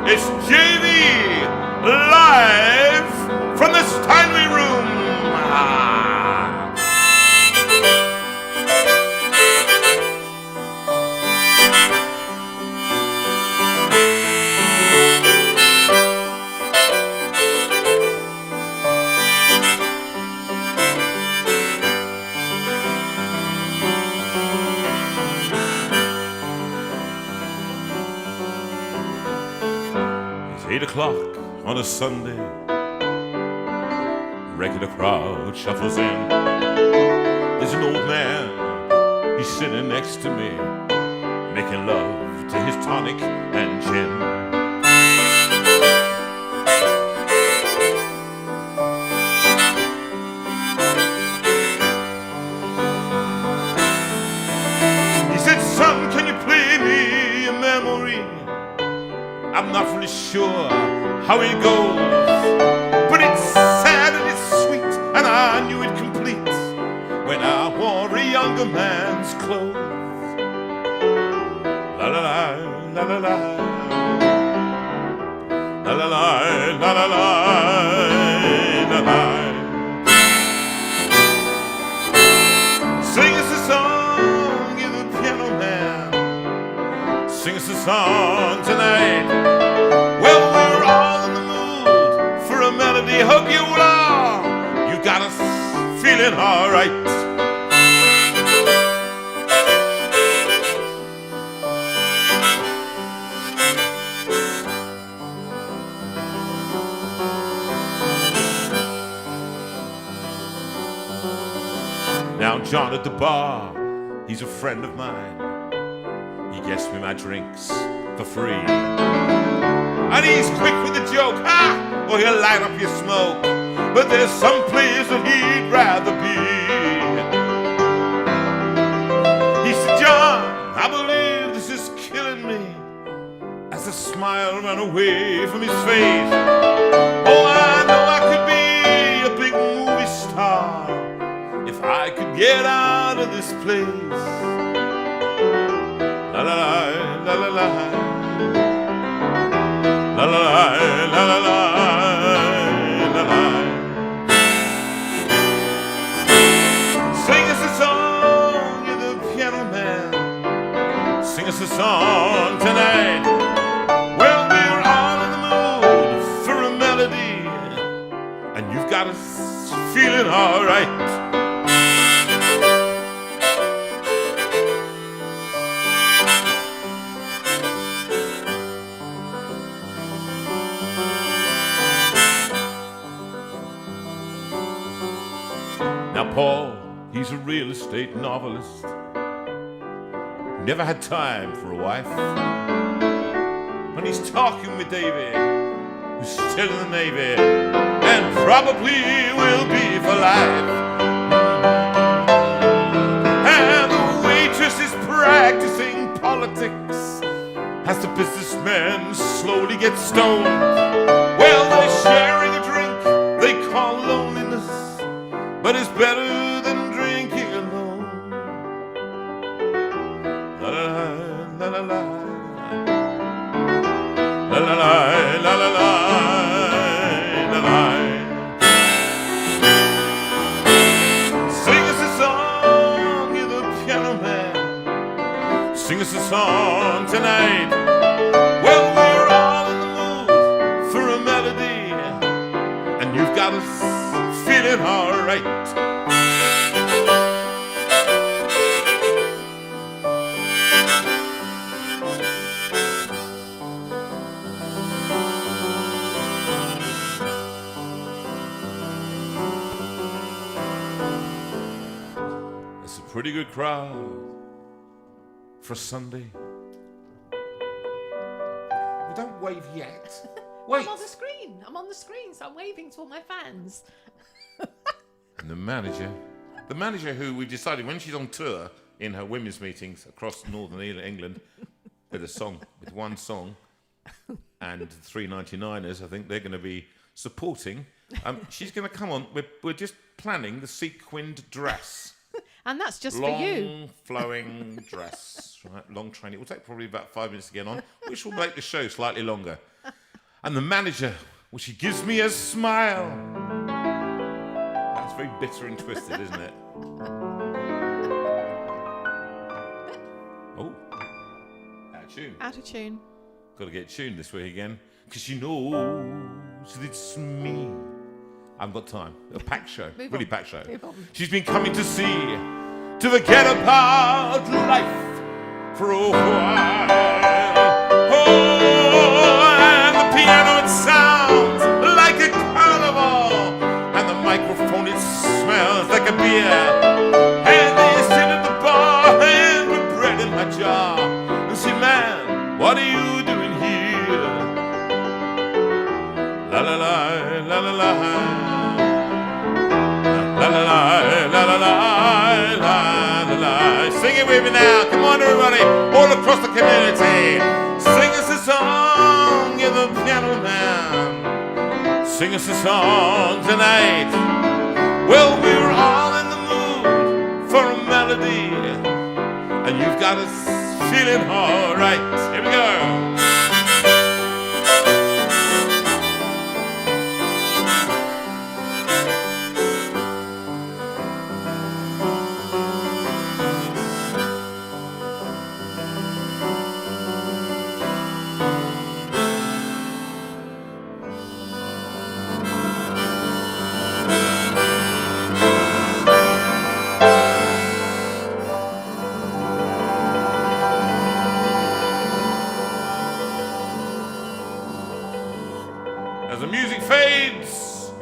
It's JV live from the Steinway Room. It's 8 o'clock on a Sunday. Regular crowd shuffles in. There's an old man, he's sitting next to me, making love to his tonic and gin. He said, son, can you play me a memory? I'm not really sure how it goes, but it's sad and it's sweet, and I knew it complete when I wore a younger man's clothes. La la la, la la la, la la la, la la la, la la. Sing us a song, you're the piano man. Sing us a song tonight. Well, we're all in the mood for a melody. Hope you are. You got us feeling all right. Now John at the bar, he's a friend of mine. He gets me my drinks for free, and he's quick with the joke, or he'll light up your smoke. But there's some place that he'd rather be. He said, John, I believe this is killing me, as a smile ran away from his face. Oh, I know I could be a big movie star if I could get out of this place. La la la, la la la, la la la, la la la, la la. Sing us a song, you're the piano man. Sing us a song tonight. Well, we're all in the mood for a melody, and you've got us feeling all right. Now Paul, he's a real estate novelist, never had time for a wife. When he's talking with Davy, who's still in the Navy, and probably will be for life. And the waitress is practicing politics as the businessmen slowly get stoned. Well, they're sharing a drink they call loneliness, but it's better than drinking alone. La la la, la la la, la la la, la la la, la la. Sing us a song, you're the piano man. Sing us a song tonight. Well, we're all in the mood for a melody, and you've got us feeling all right. It's a pretty good crowd for Sunday. But don't wave yet. Wait. I'm on the screen. I'm on the screen, so I'm waving to all my fans. And the manager who we decided when she's on tour in her women's meetings across northern England with one song, and 399ers, I think they're going to be supporting. She's going to come on. We're just planning the sequined dress. And that's just for you. Long flowing dress, right? Long training. It will take probably about 5 minutes to get on, which will make the show slightly longer. And the manager, well, she gives me a smile. That's very bitter and twisted, isn't it? Oh, out of tune. Out of tune. Got to get tuned this week again, because she knows that it's me. I haven't got time. A packed show, really packed show. She's been coming to see, to forget about life for a while. Oh, and the piano, it sounds like a carnival, and the microphone, it smells like a beer. And they sit at the bar and put bread in my jar and say, man, what are you doing here? La la la, la la la, la la la, la la la, la la la. Sing it with me now, come on everybody, all across the community. Sing us a song, you're the piano man. Sing us a song tonight. Well, we're all in the mood for a melody, and you've got us feeling all right. Here we go. As the music fades,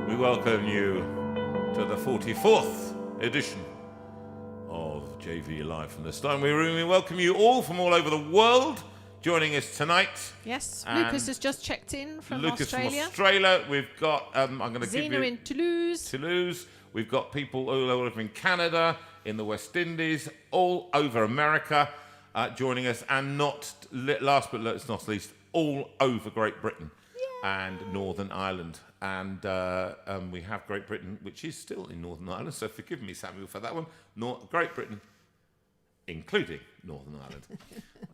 we welcome you to the 44th edition of JV Live from the Steinway Room. We welcome you all from all over the world joining us tonight. Yes, And Lucas has just checked in from Lucas Australia. from Australia. We've got, I'm going to give Zena you... in Toulouse. Toulouse. We've got people all over in Canada, in the West Indies, all over America joining us, and last but not least, all over Great Britain and Northern Ireland. And we have Great Britain, which is still in Northern Ireland, so forgive me, Samuel, for that one. Great Britain, including Northern Ireland.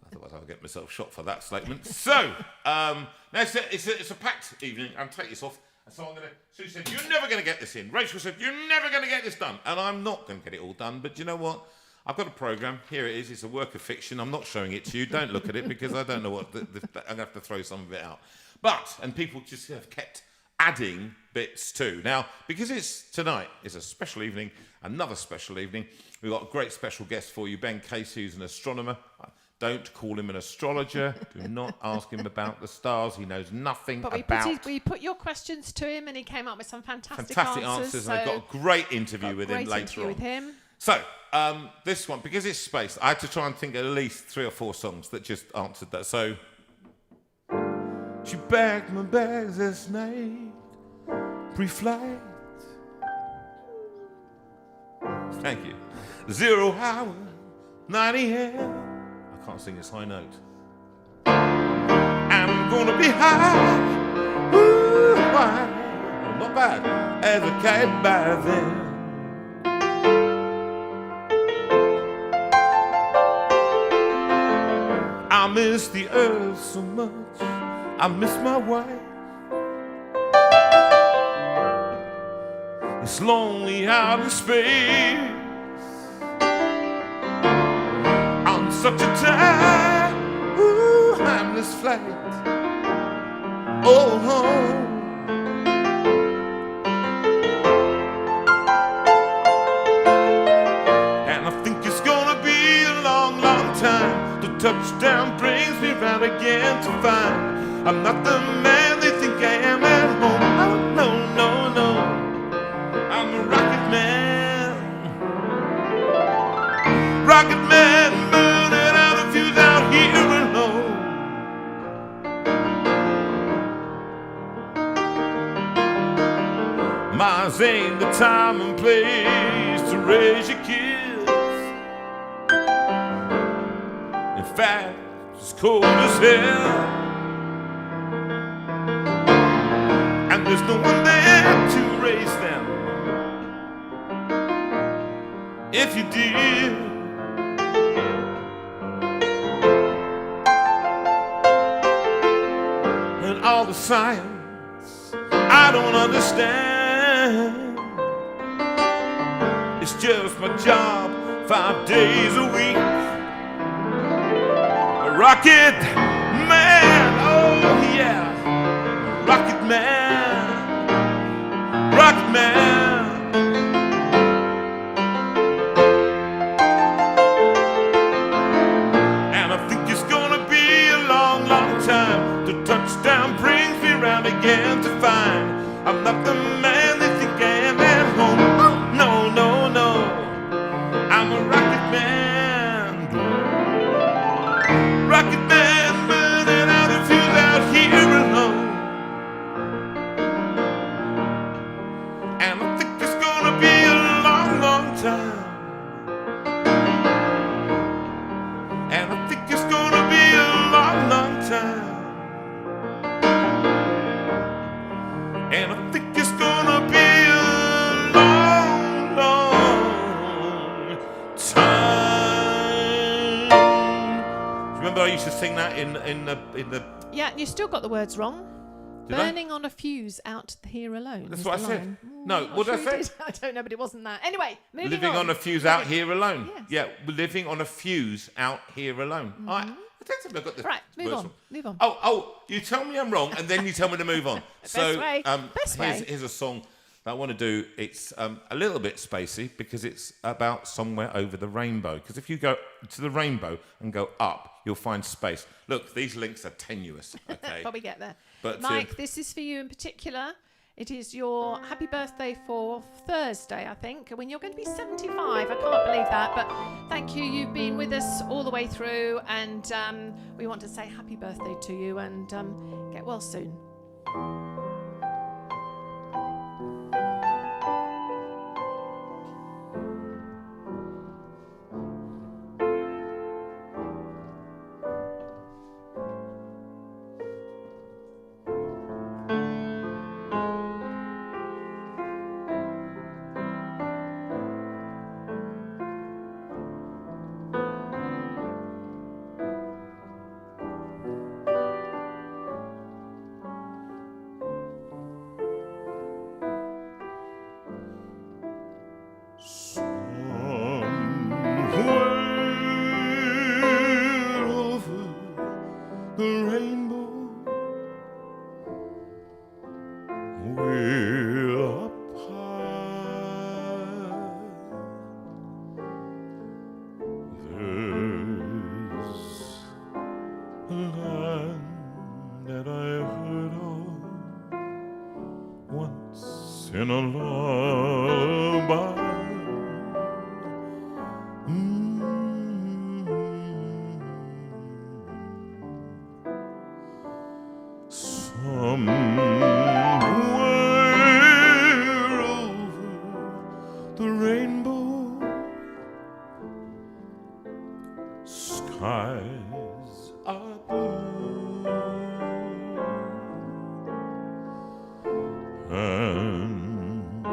Otherwise I'll get myself shot for that statement. So, now it's a packed evening. I'll take this off. And so Sue said, you're never going to get this in. Rachel said, you're never going to get this done. And I'm not going to get it all done. But you know what? I've got a programme. Here it is. It's a work of fiction. I'm not showing it to you. Don't look at it, because I don't know what... I'm going to have to throw some of it out. And people just have kept adding bits too. Now, because tonight is a special evening, another special evening, we've got a great special guest for you, Ben Casey, who's an astronomer. Don't call him an astrologer. Do not ask him about the stars. He knows nothing But about... we put your questions to him, and he came up with some fantastic answers. And I've got a great interview with him later on. With him. So, this one, because it's space, I had to try and think at least 3 or 4 songs that just answered that. So, she packed my bags last night, pre-flight. Thank you. 0 hour, 9 a.m. I can't sing this high note. I'm gonna be high, ooh, why? Well, not bad, as a kite by then. I miss the earth so much, I miss my wife. It's lonely out in space on such a timeless flight. Oh, home. And I think it's gonna be a long, long time. The touchdown brings me round again to find I'm not the man they think I am at home. Oh, no, no, no. I'm a rocket man. Rocket man, burning out the fuse out here alone. Mars ain't the time and place to raise your kids. In fact, it's cold as hell. And there's no one there to raise them. If you did, and all the science I don't understand. It's just my job 5 days a week. A rocket man, oh yeah, rocket man, rocket man. And I think it's gonna be a long, long time till touchdown brings me round again to find I'm not the man they think I am at home. Oh, no, no, no, I'm a rocket man. Rocket man, burning out the fuse out here alone. And I think it's gonna be a long, long time. And I think it's gonna be a long, long time. And I think it's gonna be a long, long time. Remember I used to sing that in the. Yeah, you still got the words wrong. Did I? Burning on a fuse out here alone. That's is what the I said. line. No, I'm what not did I sure you say? did. I don't know, but it wasn't that. Anyway, moving Living on a fuse out here alone. Yes. Yeah, living on a fuse out here alone. I don't think I got the Right, move words on. wrong. Move on. Oh, you tell me I'm wrong, and then you tell me to move on. So, way. Best way. here's a song that I want to do. It's a little bit spacey because it's about somewhere over the rainbow. Because if you go to the rainbow and go up, you'll find space. Look, these links are tenuous. Okay, But we get there. But, Mike, this is for you in particular. It is your happy birthday for Thursday, I think, when you're going to be 75. I can't believe that, but thank you. You've been with us all the way through, and we want to say happy birthday to you and get well soon. Somewhere over the rainbow, way up high, there's a land that I heard of once in a lullaby. Somewhere over the rainbow, skies are blue, and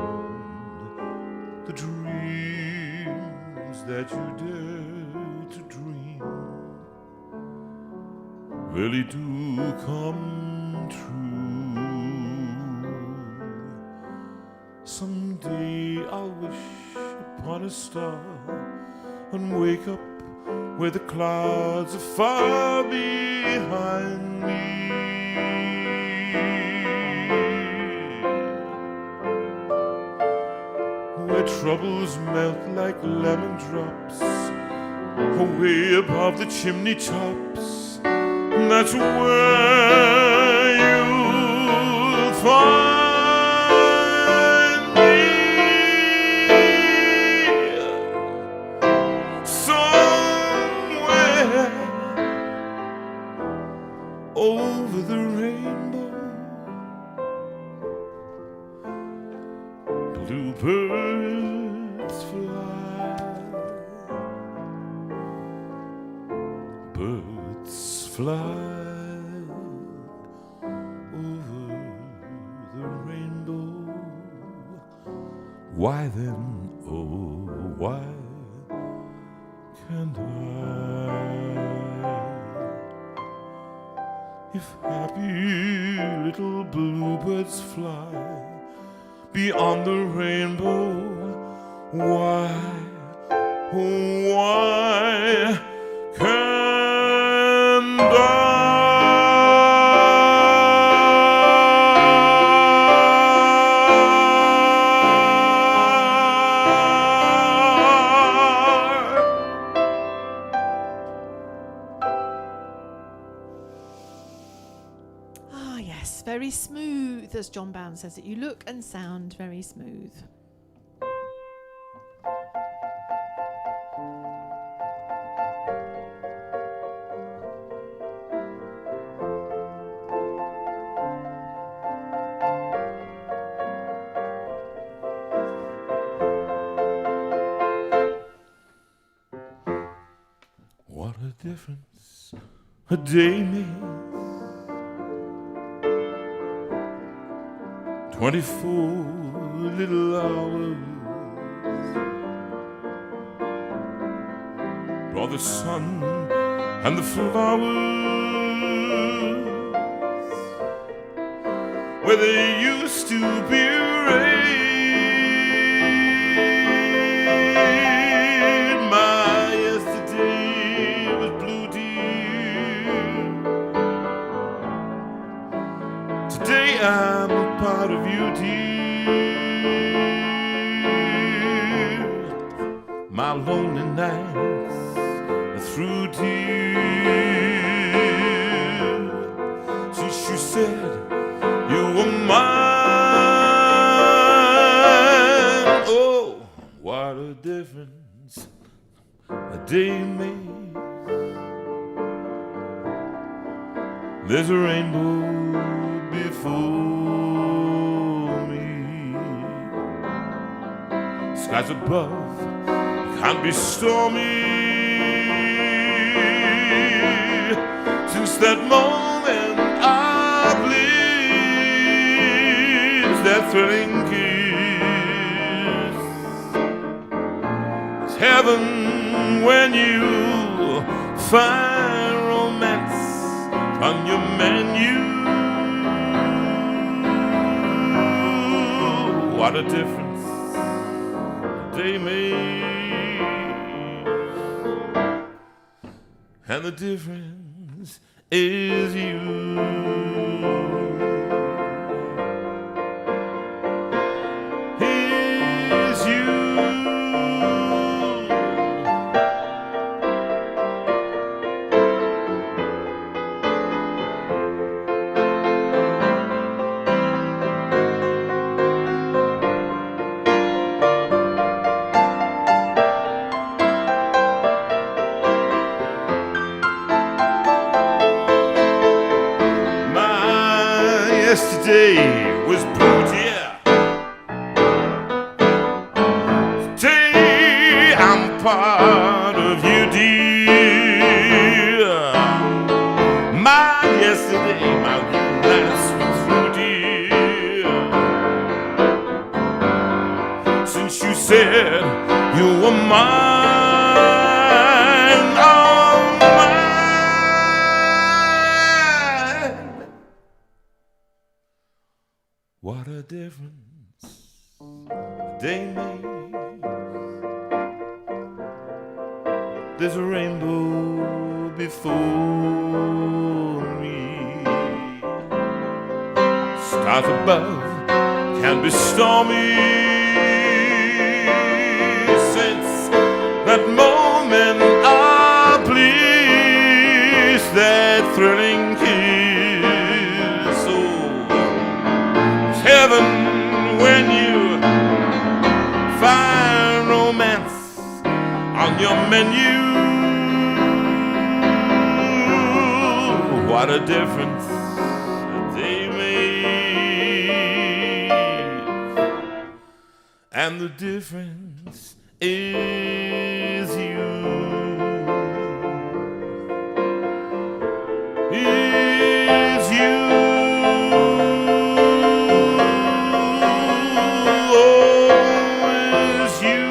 the dreams that you dare to dream really do come true. Someday I'll wish upon a star and wake up where the clouds are far behind me, where troubles melt like lemon drops away above the chimney tops. That's where you'll find me, somewhere over the rainbow. Bluebirds fly, birds fly over the rainbow. Why then, oh, why can't I? If happy bluebirds fly beyond the rainbow. Why, oh, why can't Ah, yes, very smooth, as John Bound says it. You look and sound very smooth. What a difference a day makes. 24 little hours brought the sun and the flowers where there used to be rain. My yesterday was blue, dear. Today I'm a part of you, dear. My lonely nights are through, dear. Since you said you were mine, oh, what a difference a day makes. There's a rainbow before me. Skies above can't be stormy. Since that moment I bliss, that thrilling kiss. It's heaven when you find romance on your menu. What a difference a day makes, and the difference is you. Is you. Yesterday was blue, dear. Today I'm part of you, dear. My yesterday, my last was through, dear. Since you said you were mine, oh, mine. What a difference a day makes. There's a rainbow before me. Stars above can be stormy. Since that moment I bliss, that thrilling kiss. Oh, heaven when you find romance on your menu. What a difference a day makes, and the difference is you. Is you. Is you.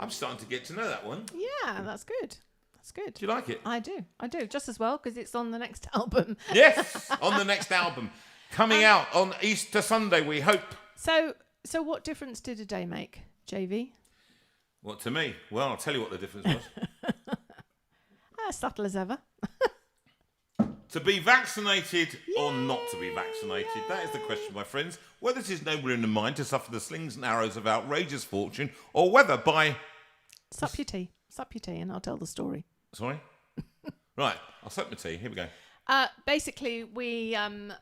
I'm starting to get to know that one. Yeah, that's good. That's good. Do you like it? I do. Just as well, because it's on the next album. Yes, on the next album. Coming out on Easter Sunday, we hope. So what difference did a day make, JV? What, to me? Well, I'll tell you what the difference was. Subtle as ever. To be vaccinated or not to be vaccinated? That is the question, my friends. Whether it is nobler in the mind to suffer the slings and arrows of outrageous fortune, or whether by... Sup your tea, and I'll tell the story. Sorry? Right, I'll sup my tea. Here we go. Basically, we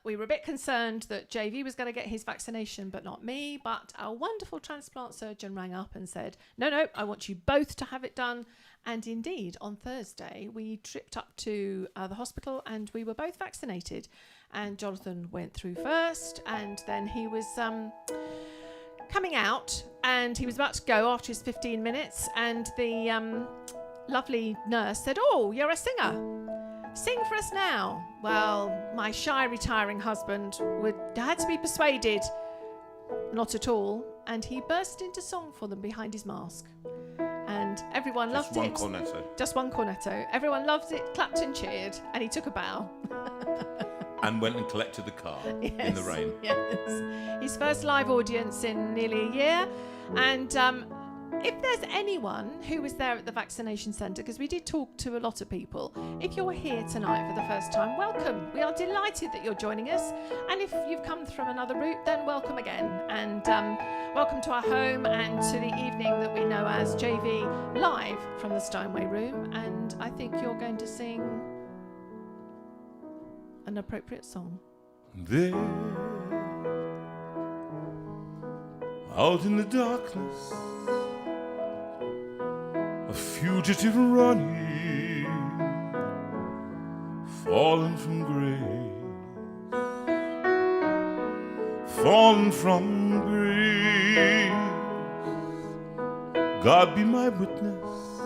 were a bit concerned that JV was going to get his vaccination, but not me. But our wonderful transplant surgeon rang up and said, no, I want you both to have it done. And indeed, on Thursday, we tripped up to the hospital and we were both vaccinated. And Jonathan went through first, and then he was coming out, and he was about to go after his 15 minutes. And the lovely nurse said, "Oh, you're a singer. Sing for us now." Well, my shy retiring husband had to be persuaded not at all, and he burst into song for them behind his mask. And everyone loved it. Just one cornetto. Everyone loved it, clapped and cheered, and he took a bow. And went and collected the car in the rain. Yes. His first live audience in nearly a year. And if there's anyone who was there at the vaccination centre, because we did talk to a lot of people, if you're here tonight for the first time, welcome. We are delighted that you're joining us. And if you've come from another route, then welcome again. And welcome to our home and to the evening that we know as JV live from the Steinway Room. And I think you're going to sing an appropriate song. There, out in the darkness, a fugitive running, fallen from grace, fallen from grace. God be my witness,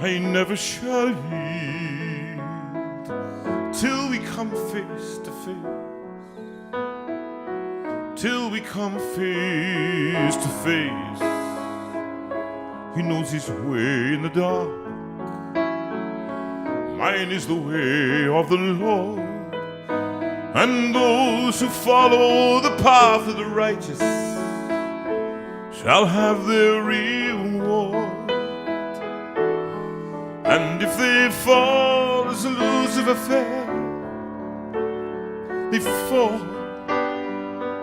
I never shall yield till we come face to face, till we come face to face. He knows his way in the dark. Mine is the way of the Lord. And those who follow the path of the righteous shall have their reward. And if they fall as Lucifer fell, they fall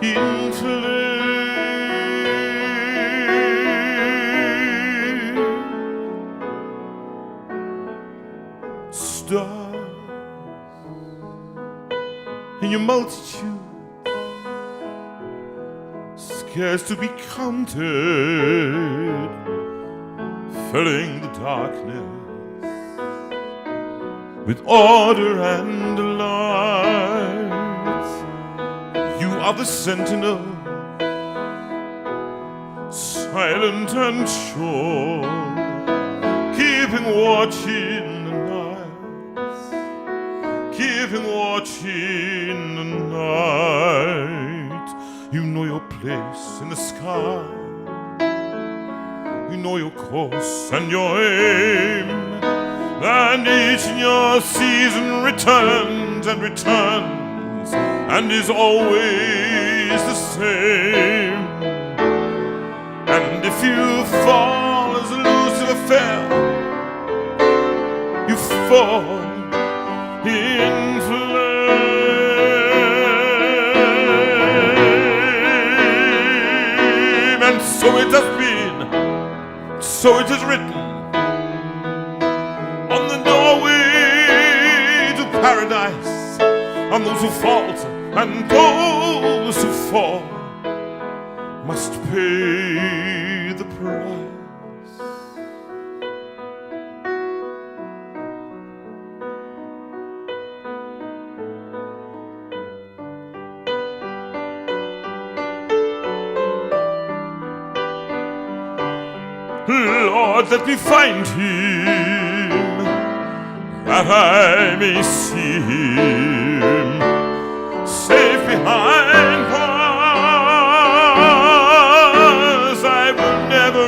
in flame. Stars in your multitude, scarce to be counted, filling the darkness with order and light. You are the sentinel, silent and sure, keeping watch in the night, keeping watch in the night. You know your place in the sky, you know your course and your aim, and each in your season returns and returns, and is always the same. And if you fall as Lucifer fell, you fall in flame. And so it has been, so it is written on the doorway to paradise, on those who falter and those who fall must pay the price. Lord, let me find him, that I may see him safe behind bars. I will never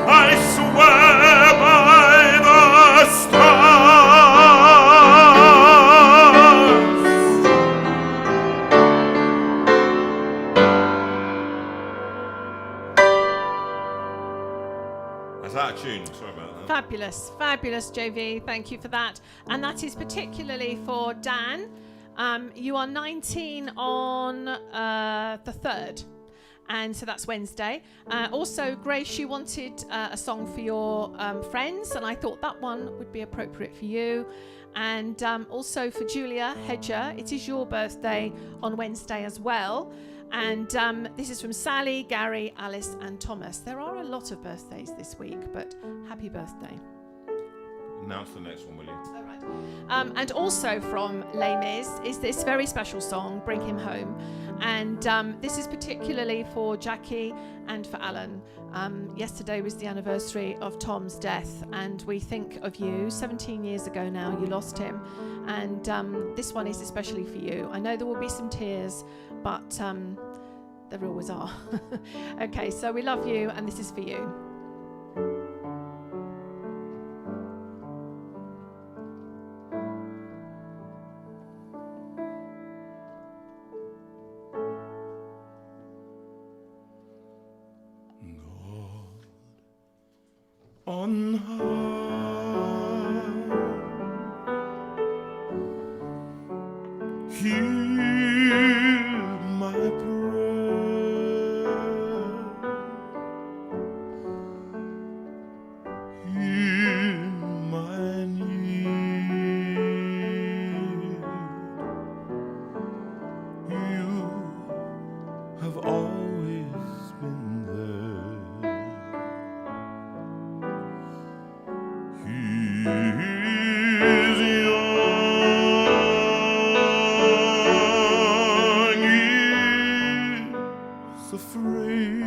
I swear by the stars. That's out of tune. Sorry about that. Fabulous, fabulous, JV. Thank you for that. And that is particularly for Dan. You are 19 on the 3rd. And so that's Wednesday. Also, Grace, you wanted a song for your friends, and I thought that one would be appropriate for you. And also for Julia Hedger, it is your birthday on Wednesday as well. And this is from Sally, Gary, Alice, and Thomas. There are a lot of birthdays this week, but happy birthday. Announce the next one, will you? All right. And also from Les Mis is this very special song, Bring Him Home. And this is particularly for Jackie and for Alan. Yesterday was the anniversary of Tom's death, and we think of you. 17 years ago now, you lost him. And this one is especially for you. I know there will be some tears, but there always are. Okay, so we love you, and this is for you. On high, hear my prayer, hear my need. You have always been there. He's young, he's afraid.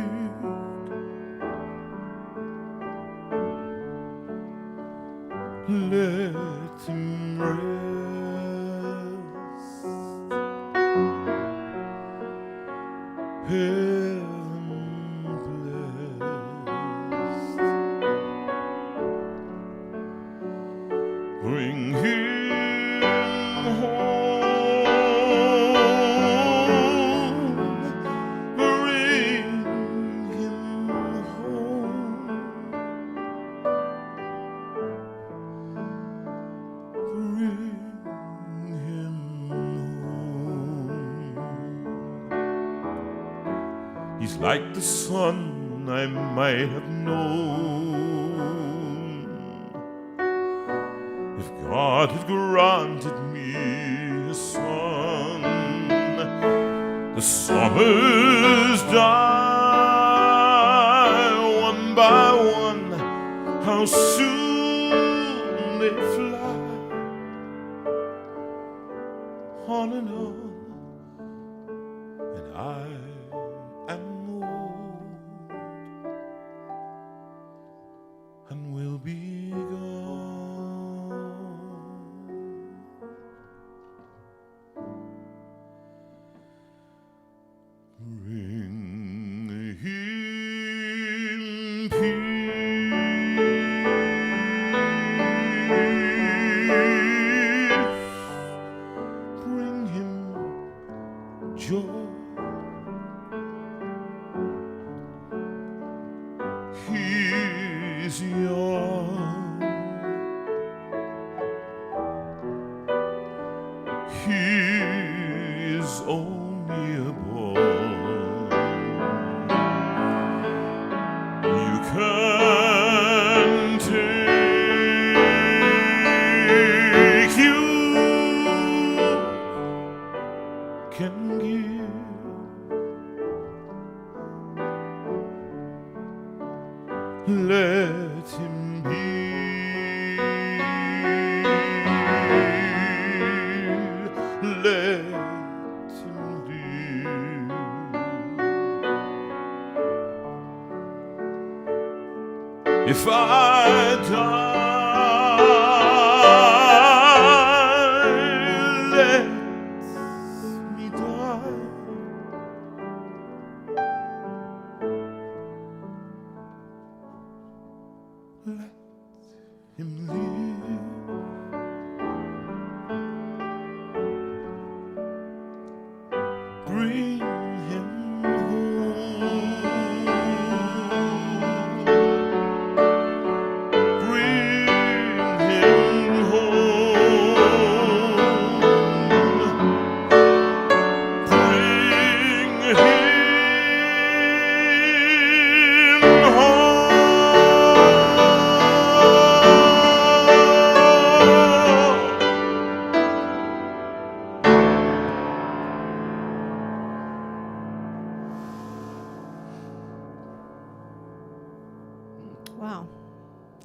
Let him rest. Heaven blessed. Bring him home. Bring him home. Bring him home. He's like the son I might have known if God had granted me a son. The summers die one by one, how soon they fly. On and on, and I am old and will be gone. Bring him peace, bring him joy. He's young, he's only a boy. You can take, you can give. Let him be. Let him live. If I die, let me die Wow,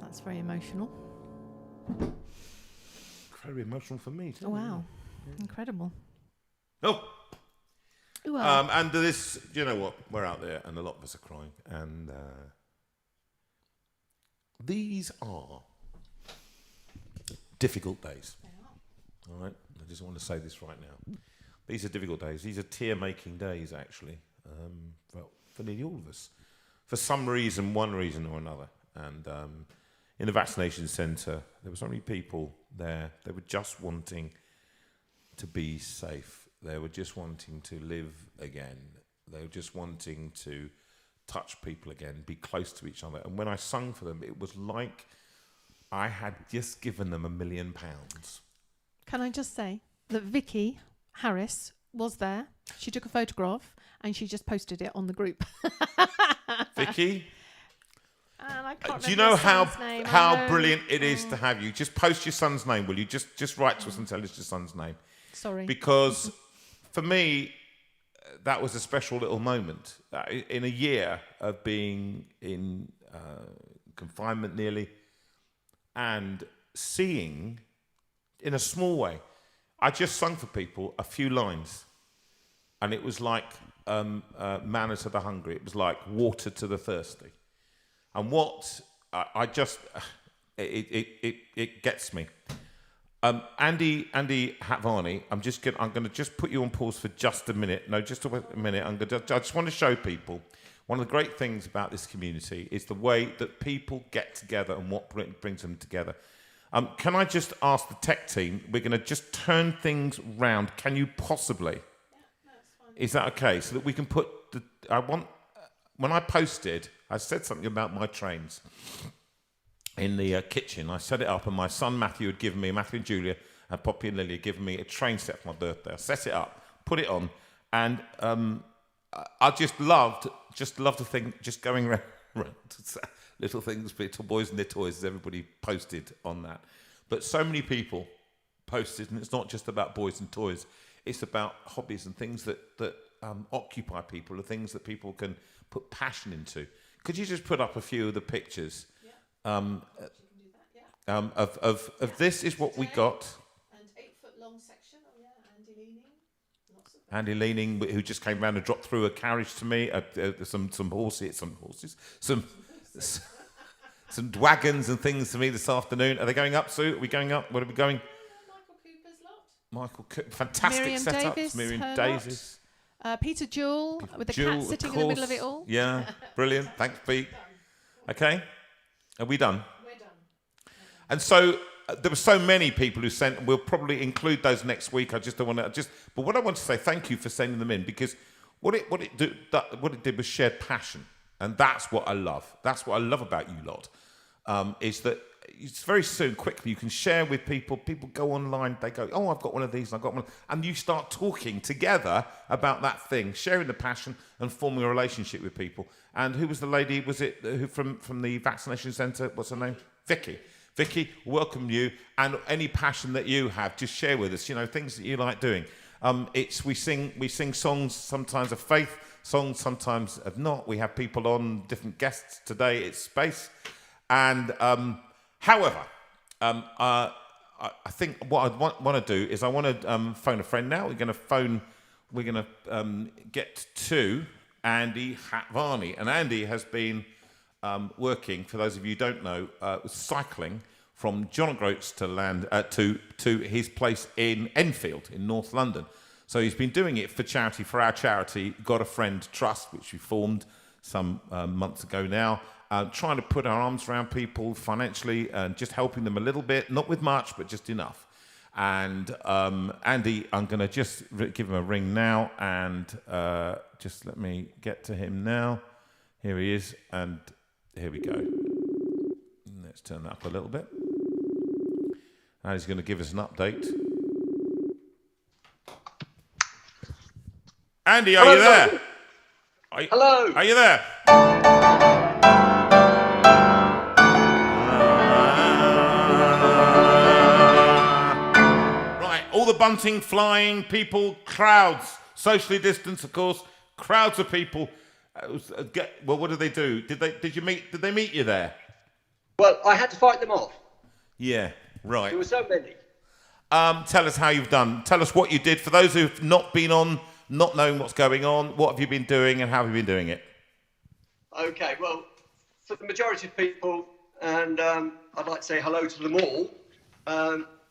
that's very emotional. Very emotional for me too. Oh, wow, incredible. Oh, Well, and this, you know what? We're out there, and a lot of us are crying, and these are difficult days. All right, I just want to say this right now. These are difficult days. These are tear-making days, actually, for nearly all of us, for some reason, one reason or another. And in the vaccination centre, there were so many people there. They were just wanting to be safe. They were just wanting to live again. They were just wanting to touch people again, be close to each other. And when I sung for them, it was like I had just given them £1 million. can I just say that Vicky Harris was there. She took a photograph and she just posted it on the group. Vicky, And I can't do you remember know her son's name. I how know. brilliant it is to have you? Just post your son's name, will you? Just write to us and tell us your son's name. Sorry. Because for me, that was a special little moment. In a year of being in confinement nearly, and seeing, in a small way, I just sung for people a few lines, and it was like manna to the hungry. It was like water to the thirsty. And what I just, it gets me. Andy Hatvani, I'm going to just put you on pause for just a minute. No, just a minute. I just want to show people one of the great things about this community is the way that people get together and what brings them together. Can I just ask the tech team? We're going to just turn things round. Can you possibly? Yeah, no, it's fine. Is that okay? So that we can put the. When I posted, I said something about my trains in the kitchen. I set it up, and my son Matthew and Julia, and Poppy and Lily had given me a train set for my birthday. I set it up, put it on, and I just loved the thing, just going around little things, little boys and their toys, as everybody posted on that. But so many people posted, and it's not just about boys and toys, it's about hobbies and things that occupy people, the things that people can put passion into. Could you just put up a few of the pictures? Of this is what we got. And 8-foot long section. Oh yeah, Andy leaning. Lots of Andy leaning, who just came round and dropped through a carriage to me. Some wagons and things to me this afternoon. Are they going up, Sue? Are we going up? Where are we going? Michael Cooper's lot. Michael Cooper, fantastic Miriam setups. Davis, Miriam her Davis. Peter Jewell with the Jewel, cat sitting of in the middle course. of it all. Yeah, brilliant. Thanks, Pete. Okay, are we done? We're done. And so there were so many people who sent, and we'll probably include those next week. I just don't want to but what I want to say, thank you for sending them in, because what it did was shared passion, and that's what I love. That's what I love about you lot, is that it's very soon, quickly, you can share with people. People go online, they go, oh, I've got one of these, and I've got one, and you start talking together about that thing, sharing the passion and forming a relationship with people. And who was the lady? Was it who from the vaccination centre? What's her name? Vicky. Vicky, welcome you, and any passion that you have, just share with us. You know, things that you like doing. We sing songs, sometimes of faith, songs sometimes of not. We have people on, different guests today. It's space, and however, I think what I want to do is I want to phone a friend now. We're going to get to Andy Hatvani, and Andy has been working, for those of you who don't know, cycling from John O'Groats to his place in Enfield in North London. So he's been doing it for charity, for our charity, Got a Friend Trust, which we formed some months ago now, trying to put our arms around people financially and just helping them a little bit, not with much, but just enough. And Andy, I'm going to just give him a ring now, and just let me get to him now. Here he is, and here we go. Let's turn that up a little bit. And he's going to give us an update. Andy, are you there? Hello. Are you there? Right, all the bunting, flying, people, crowds, socially distanced, of course, crowds of people. Well, what did they do? Did they meet you there? Well, I had to fight them off. Yeah, right. There were so many. Tell us how you've done. Tell us what you did. For those who've not been on, not knowing what's going on, what have you been doing and how have you been doing it? Okay, well, for the majority of people, and I'd like to say hello to them all,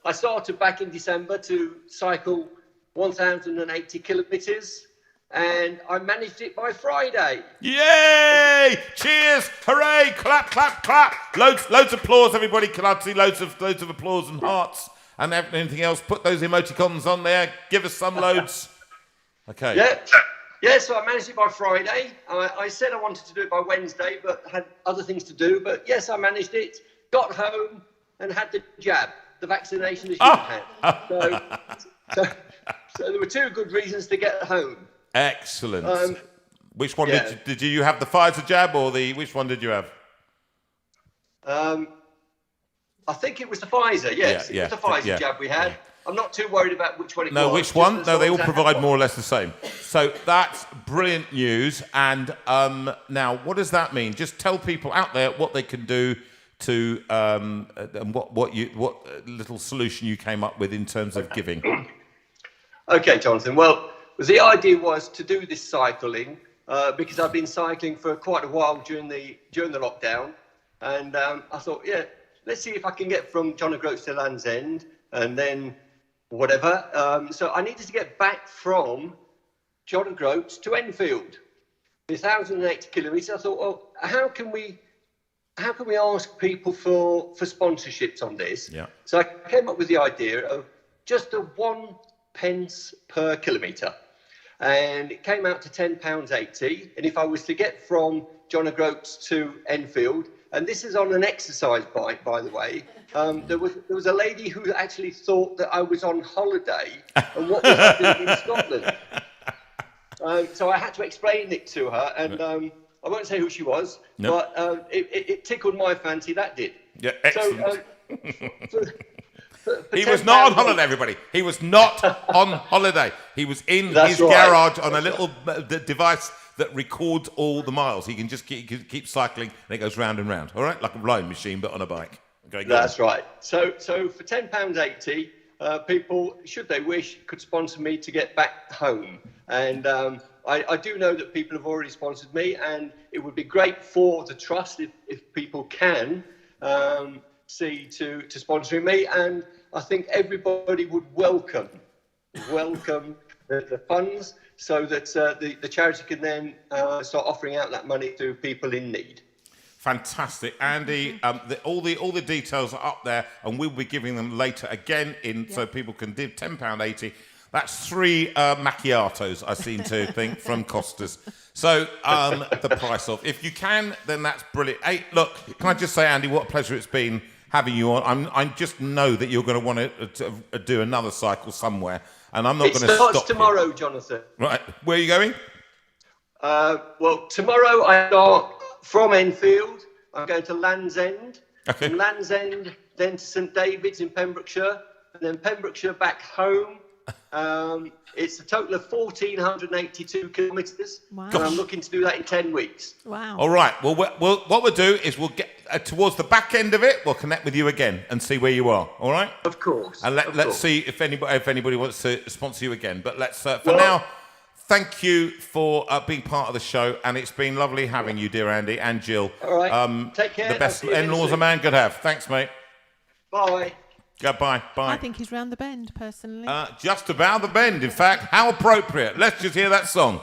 I started back in December to cycle 1,080 kilometres, and I managed it by Friday. Yay! Cheers! Hooray! Clap, clap, clap! Loads of applause, everybody. Can I see loads of applause and hearts and anything else? Put those emoticons on there. Give us some loads. Okay. Yeah, so I managed it by Friday. I said I wanted to do it by Wednesday, but had other things to do. But yes, I managed it. Got home and had the jab, the vaccination as you had. So there were two good reasons to get home. Excellent. Which one did you have? The Pfizer jab or which one did you have? I think it was the Pfizer. Yes, it was the Pfizer jab we had. Yeah. I'm not too worried about which one it was. No, which one? No, they all provide more or less the same. So that's brilliant news. And now, what does that mean? Just tell people out there what they can do to and what little solution you came up with in terms of giving. Okay, Jonathan. Well, the idea was to do this cycling because I've been cycling for quite a while during the lockdown, and I thought, let's see if I can get from John O'Groats to Land's End, and then whatever. So I needed to get back from John O'Groats to Enfield, 1,080 kilometres. I thought, well, how can we ask people for sponsorships on this? Yeah. So I came up with the idea of just a 1 pence per kilometre, and it came out to £10.80. And if I was to get from John O'Groats to Enfield, and this is on an exercise bike, by the way, there was a lady who actually thought that I was on holiday and what was I doing in Scotland. So I had to explain it to her, and I won't say who she was, but it tickled my fancy, that did. Yeah, excellent. He was not on holiday, everybody. He was not on holiday. He was in his garage on a little device that records all the miles. He can just keep cycling, and it goes round and round. All right, like a rowing machine, but on a bike. Okay, that's right. So for £10.80, people, should they wish, could sponsor me to get back home. And I do know that people have already sponsored me, and it would be great for the trust if people can see to sponsoring me. And I think everybody would welcome the funds, so that the charity can then start offering out that money to people in need. Fantastic, Andy. All the details are up there, and we'll be giving them later again so people can give £10.80. That's 3 macchiatos, I seem to think, from Costa's. So the price of, if you can, then that's brilliant. Hey, look, can I just say, Andy, what a pleasure it's been having you on. I just know that you're going to want to do another cycle somewhere, and I'm not going to stop. It starts tomorrow, Jonathan. Right, where are you going? Well, tomorrow I start from Enfield. I'm going to Land's End. Okay. From Land's End, then to St David's in Pembrokeshire, and then Pembrokeshire back home. It's a total of 1,482 kilometres. Wow. And I'm looking to do that in 10 weeks. Wow. All right. Well, what we'll do is we'll get towards the back end of it. We'll connect with you again and see where you are. All right. Of course. And let's see if anybody wants to sponsor you again. But let's for now. Thank you for being part of the show, and it's been lovely having you, dear Andy and Jill. All right. Take care. The best in-laws a man could have. Thanks, mate. Bye. Goodbye. Bye. I think he's round the bend, personally. Just about the bend, in fact. How appropriate. Let's just hear that song.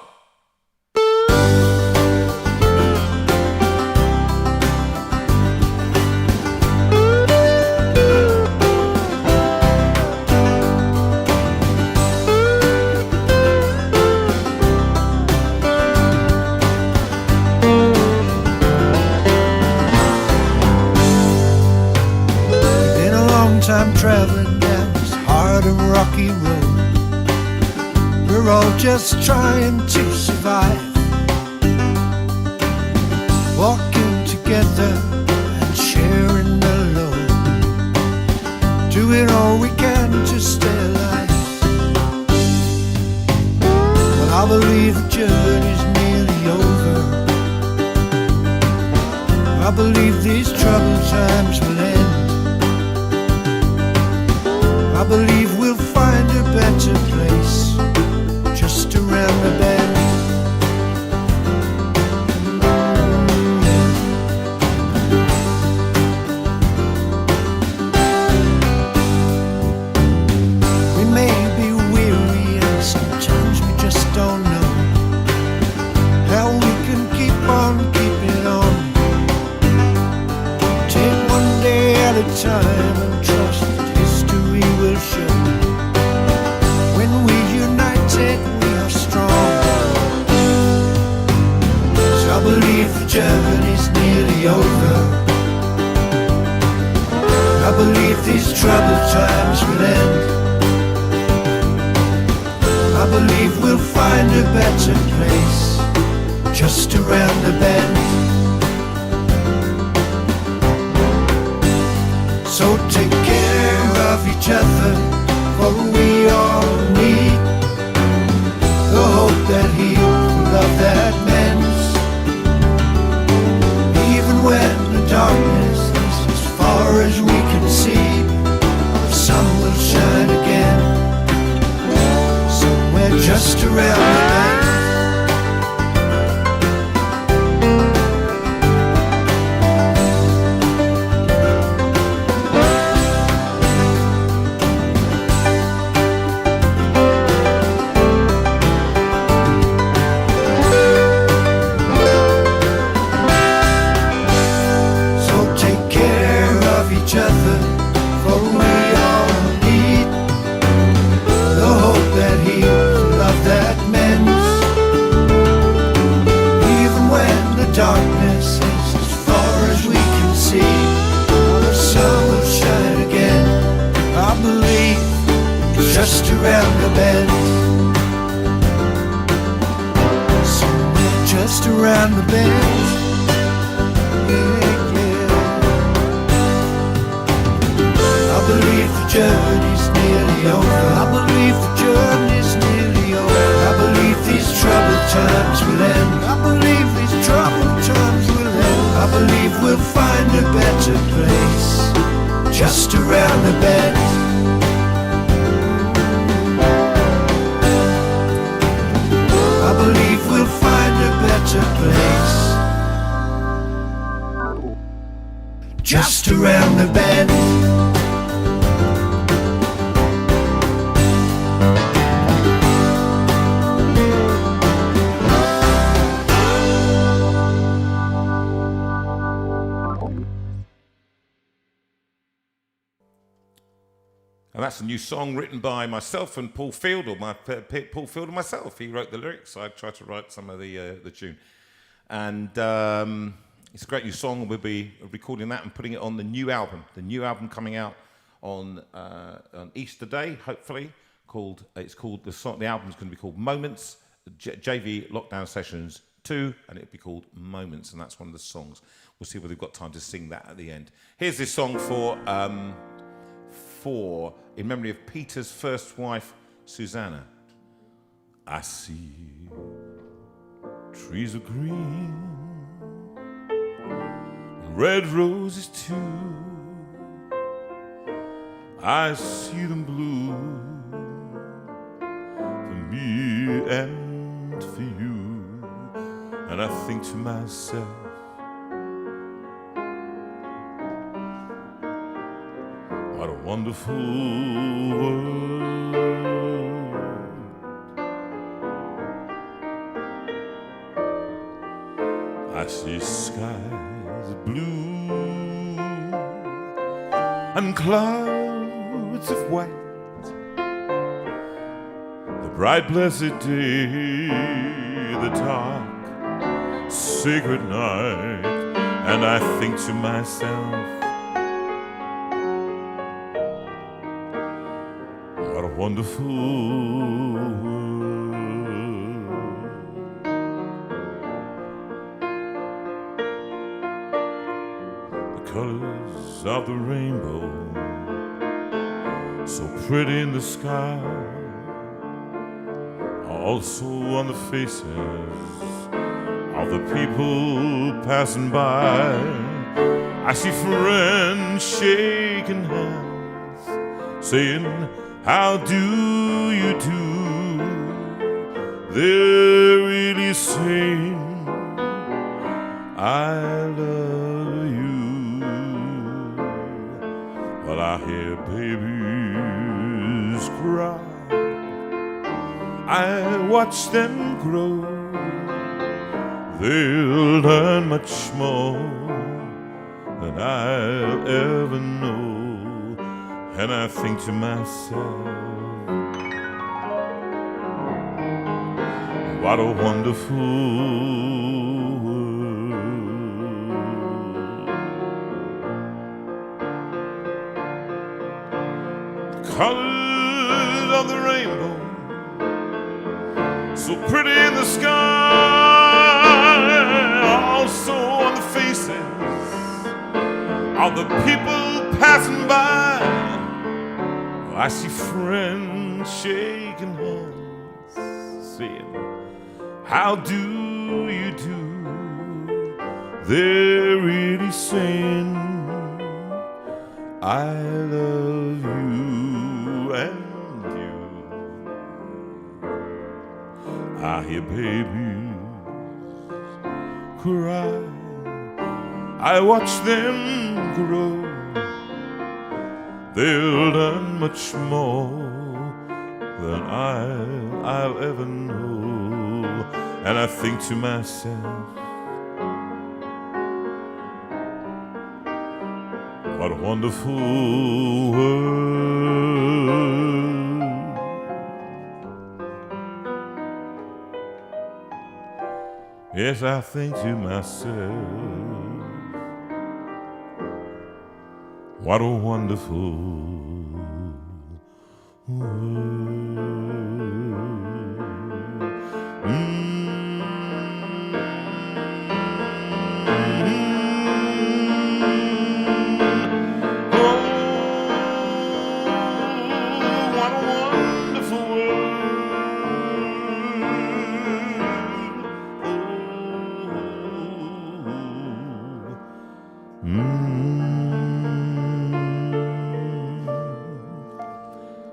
I'm traveling down this hard and rocky road. We're all just trying to survive, walking together and sharing the load, doing all we can to stay alive. Well, I believe the journey's nearly over. I believe believe these troubled times will end. I believe we'll find a better place just around the bend. We may be weary and sometimes we just don't know how we can keep on keeping on. Take one day at a time and trust that history will show. When we united, we are strong. So I believe the journey's nearly over. I believe these troubled times will end. I believe we'll find a better place just around the bend. So take care of each other, for we all need the hope that heals, the love that mends. Even when the darkness is as far as we can see, the sun will shine again somewhere just around the bend. Darkness is as far as we can see. The sun will shine again. I believe it's just around the bend. Somewhere just around the bend. Yeah, yeah. I believe the journey's nearly over. I believe the journey's nearly over. I believe these troubled times will end. I believe these troubled times will end. I believe we'll find a better place just around the bend. I believe we'll find a better place just around the bend. And that's a new song written by myself and Paul Field, or Paul Field and myself. He wrote the lyrics. I tried to write some of the tune. And it's a great new song, and we'll be recording that and putting it on the new album. The new album coming out on Easter Day, hopefully. The album's going to be called Moments, JV Lockdown Sessions 2, and it'll be called Moments, and that's one of the songs. We'll see whether we've got time to sing that at the end. Here's this song in memory of Peter's first wife, Susanna. I see trees of green, red roses too. I see them bloom for me and for you, and I think to myself, what a wonderful world. I see skies blue and clouds of white, the bright blessed day, the dark sacred night, and I think to myself, what a wonderful world. The colors of the rainbow, so pretty in the sky, also on the faces of the people passing by. I see friends shaking hands, saying, how do you do? They're really saying, I love you. While I hear babies cry, I watch them grow. They'll learn much more than I'll ever know. And I think to myself, what a wonderful world. The colors of the rainbow, so pretty in the sky, also on the faces of the people passing by. I see friends shaking hands, saying, how do you do? They're really saying, I love you and you. I hear babies cry, I watch them grow. They'll learn much more than I'll ever know. And I think to myself, what a wonderful world. Yes, I think to myself, what a wonderful world. What a wonderful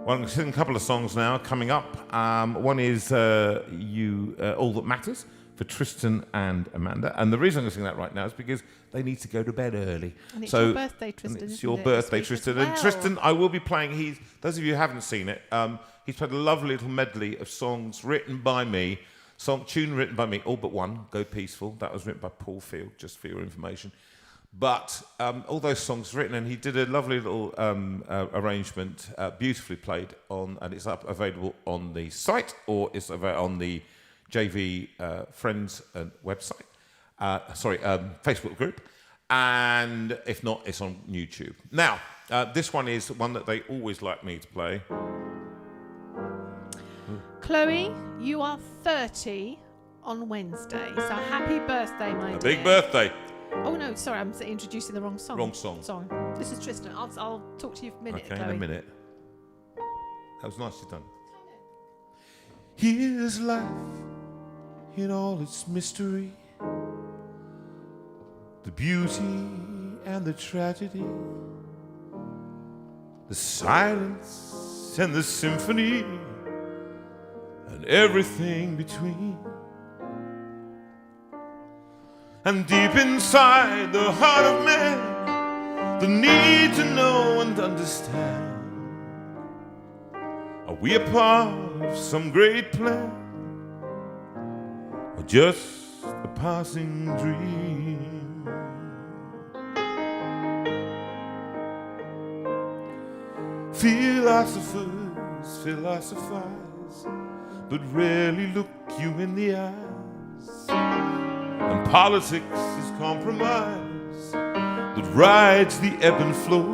Well, I'm going to sing a couple of songs now coming up. One is All That Matters for Tristan and Amanda. And the reason I'm going to sing that right now is because they need to go to bed early. And it's your birthday, Tristan. It's your birthday, Tristan. And Tristan, I will be playing. Those of you who haven't seen it, he's played a lovely little medley of songs written by me, tune written by me, all but one, Go Peaceful. That was written by Paul Field, just for your information. But all those songs written, and he did a lovely little arrangement, beautifully played on, and it's available on the site, or it's on the JV Friends website, Facebook group, and if not, it's on YouTube. Now, this one is one that they always like me to play. Chloe, you are 30 on Wednesday, so happy birthday, my dear. A big birthday. Oh no, sorry, I'm introducing the wrong song. Wrong song. Sorry. This is Tristan. I'll talk to you for a minute, Okay, Chloe. in a minute. That was nicely done. Here's life in all its mystery, the beauty and the tragedy, the silence and the symphony, and everything between. And deep inside the heart of man, the need to know and understand. Are we a part of some great plan, or just a passing dream? Philosophers philosophize, but rarely look you in the eyes. And politics is compromise that rides the ebb and flow.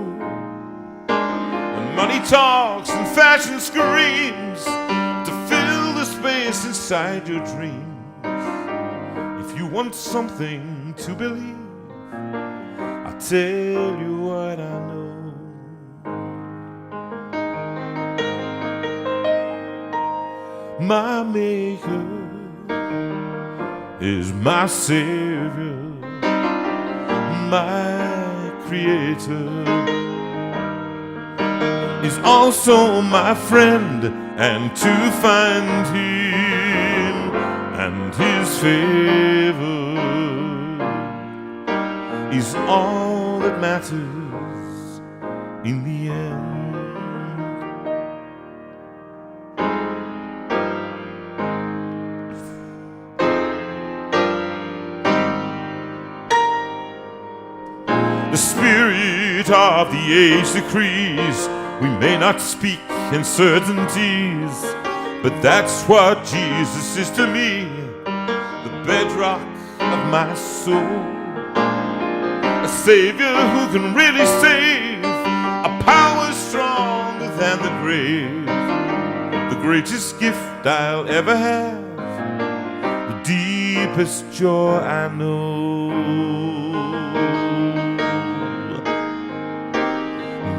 And money talks and fashion screams to fill the space inside your dreams. If you want something to believe, I'll tell you what I know. My maker is my savior, my Creator, is also my friend, and to find Him and His favor is all that matters in the end. The spirit of the age decrees we may not speak in certainties, but that's what Jesus is to me, the bedrock of my soul. A Savior who can really save, a power stronger than the grave, the greatest gift I'll ever have, the deepest joy I know.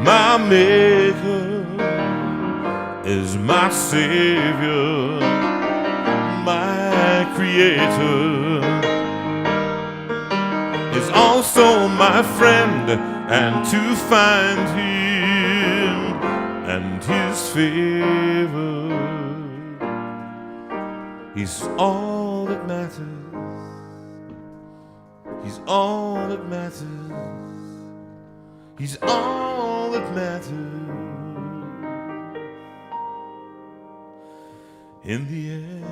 My Maker is my Savior, my Creator is also my friend, and to find Him and His favor is all that matters. He's all that matters. He's all that matters in the end.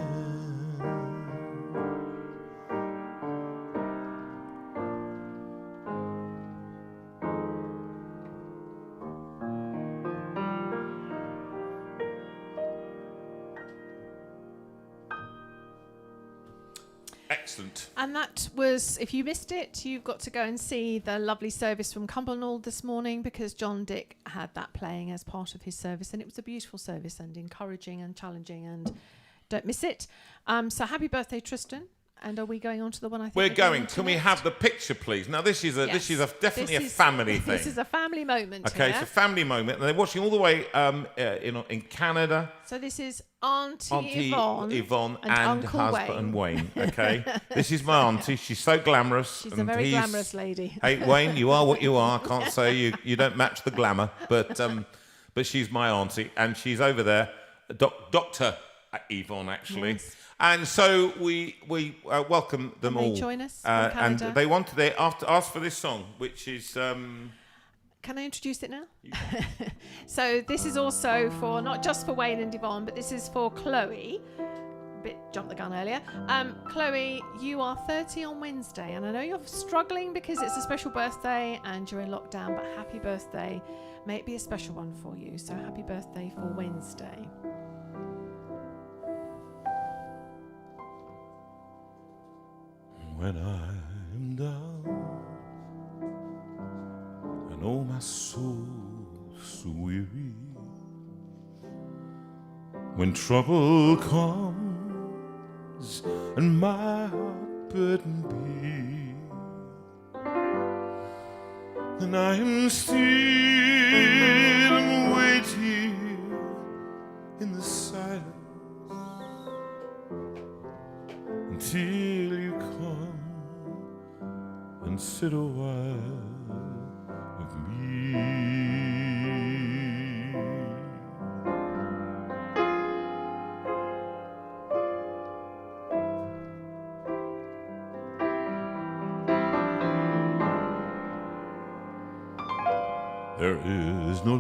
Excellent. And that was, if you missed it, you've got to go and see the lovely service from Cumbernauld this morning, because John Dick had that playing as part of his service, and it was a beautiful service and encouraging and challenging, and don't miss it. So happy birthday, Tristan. And are we going on to the one I think We're going. to Can we next? have the picture, please? Now, this is definitely a family thing. This is a family moment. Okay, here. it's a family moment, and they're watching all the way in Canada. So this is Auntie Yvonne and Uncle husband Wayne. Wayne. Okay, this is my auntie. She's so glamorous. She's and a very he's- glamorous lady. Hey, Wayne, you are what you are. I can't say you don't match the glamour, but she's my auntie, and she's over there, Dr. Yvonne, actually. Yes. And so we welcome them And they all. join us from and Canada. they asked for this song, which is. Can I introduce it now? So this is also for, not just for Wayne and Yvonne, but this is for Chloe. Jumped the gun earlier. Chloe, you are 30 on Wednesday, and I know you're struggling because it's a special birthday and you're in lockdown, but happy birthday. May it be a special one for you. So happy birthday for Wednesday. When I'm down and oh my soul's so weary, when trouble comes and my heart burdened be, then I am still and wait here in the silence until you come and sit a while with me. There is no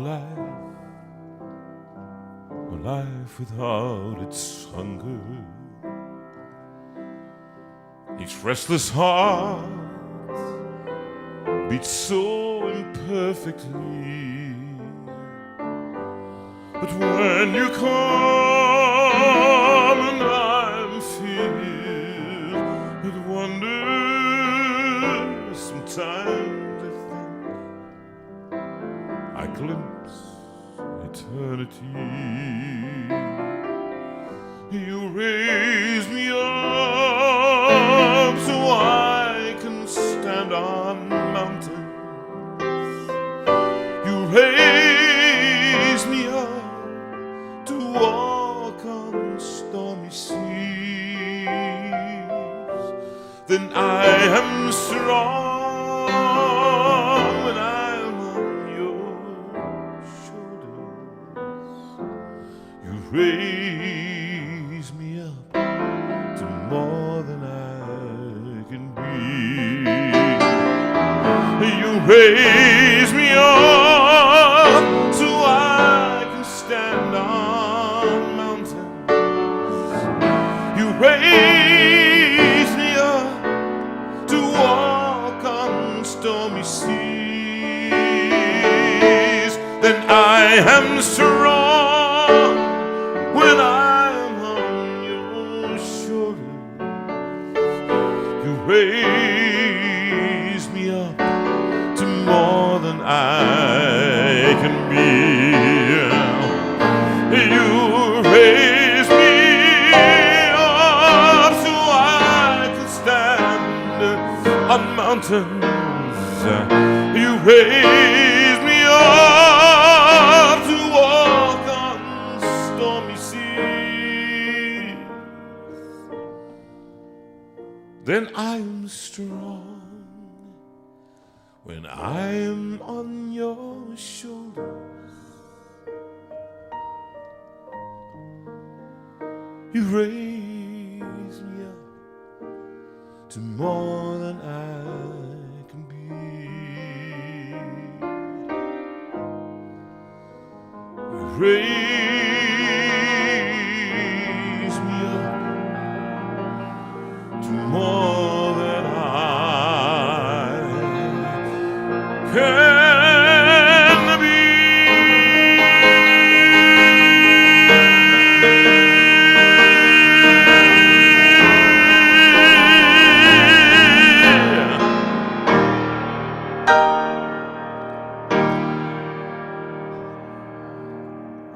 life without its hunger. Each restless heart beats so imperfectly, but when you come and I'm filled with wonder, sometimes I glimpse eternity. You raise me up so I can stand on mountains. You raise me up to walk on stormy seas. Then I am strong when I raise me up to more than I can be. You raise me up so I can stand on mountains. You raise me up to walk on stormy seas. Then I am strong when I am on your shoulder. You raise me up to more than I can be. You raise me up so I can stand on mountains. You raise me up to walk on stormy seas. Then I am strong when I am on your shoulders. You raise me up to more than I can be. You raise me up to more than I can be.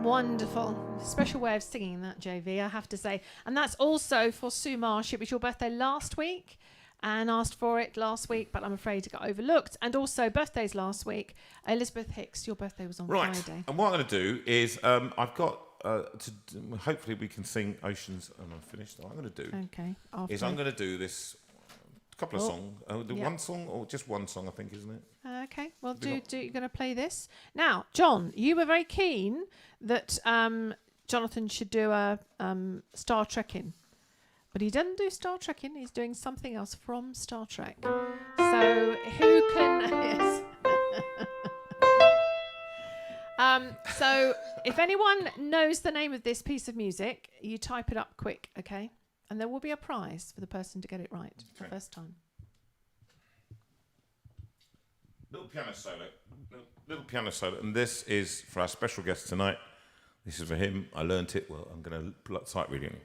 Wonderful. Special way of singing that, JV, I have to say. And that's also for Sue Marsh. It was your birthday last week. Anne asked for it last week, but I'm afraid it got overlooked. And also birthdays last week. Elizabeth Hicks, your birthday was on Friday. And what I'm going to do is I've got hopefully we can sing Oceans, and I'm finished. What I'm going to do is I'm going to do this couple of songs. One song or just one song, I think, isn't it? Okay, well, you're going to play this. Now, John, you were very keen that Jonathan should do a Star Trek-in. But he doesn't do Star Trek-in, he's doing something else from Star Trek. So, who can... Yes. So, if anyone knows the name of this piece of music, you type it up quick, okay? And there will be a prize for the person to get it right the first time. Little piano solo, and this is for our special guest tonight. This is for him. I learnt it. Well, I'm going to sight reading.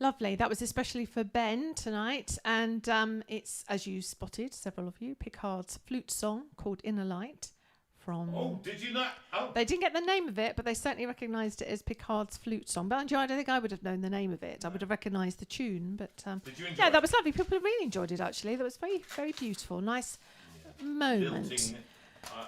Lovely. That was especially for Ben tonight. And it's, as you spotted, several of you, Picard's flute song called Inner Light from... Oh, did you not? Oh. They didn't get the name of it, but they certainly recognised it as Picard's flute song. But I don't think I would have known the name of it. I would have recognised the tune. But did you enjoy yeah, it? that was lovely. People really enjoyed it, actually. That was very, very beautiful. Nice moment. Lilting,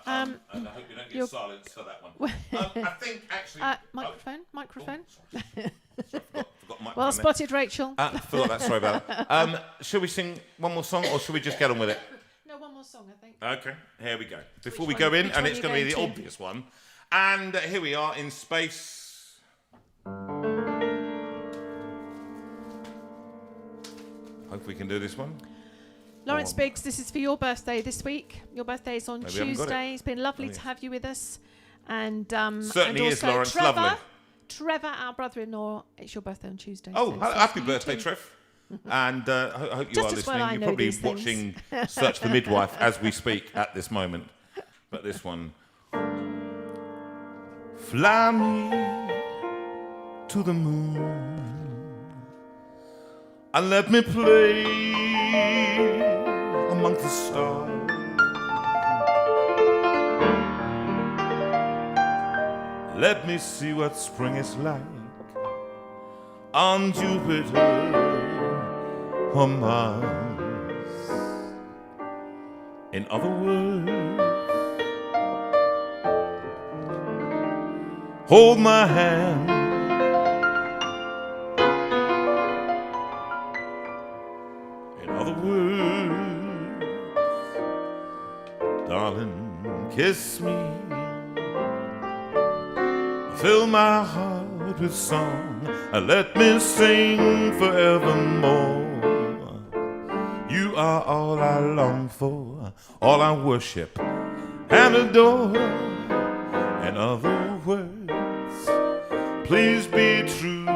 and I hope you don't get silenced for that one. I think actually... Microphone. Oh, sorry, forgot microphone Well there. spotted, Rachel. Forgot that, sorry about that. Shall we sing one more song or shall we just get on with it? No, one more song, I think. Okay, here we go. Before Which we go one- in, which and one it's are you going to be the going to? obvious one. And here we are in space. Hope we can do this one. Lawrence Biggs, this is for your birthday this week. Your birthday is on Maybe I haven't got it. Tuesday. It's been lovely Oh, to yes. have you with us. And Certainly and is, also Lawrence. Trevor, Lovely. Trevor, our brother-in-law, it's your birthday on Tuesday. Oh, so happy you birthday, too. Trev. And I hope you Just are as well listening. I You're know probably these things. watching Search the Midwife as we speak at this moment. But this one. Fly me to the moon and let me play among the stars. Let me see what spring is like on Jupiter or Mars. In other words, hold my hand. In other words, darling, kiss me. Fill my heart with song and let me sing forevermore. You are all I long for, all I worship and adore. In other words, please be true.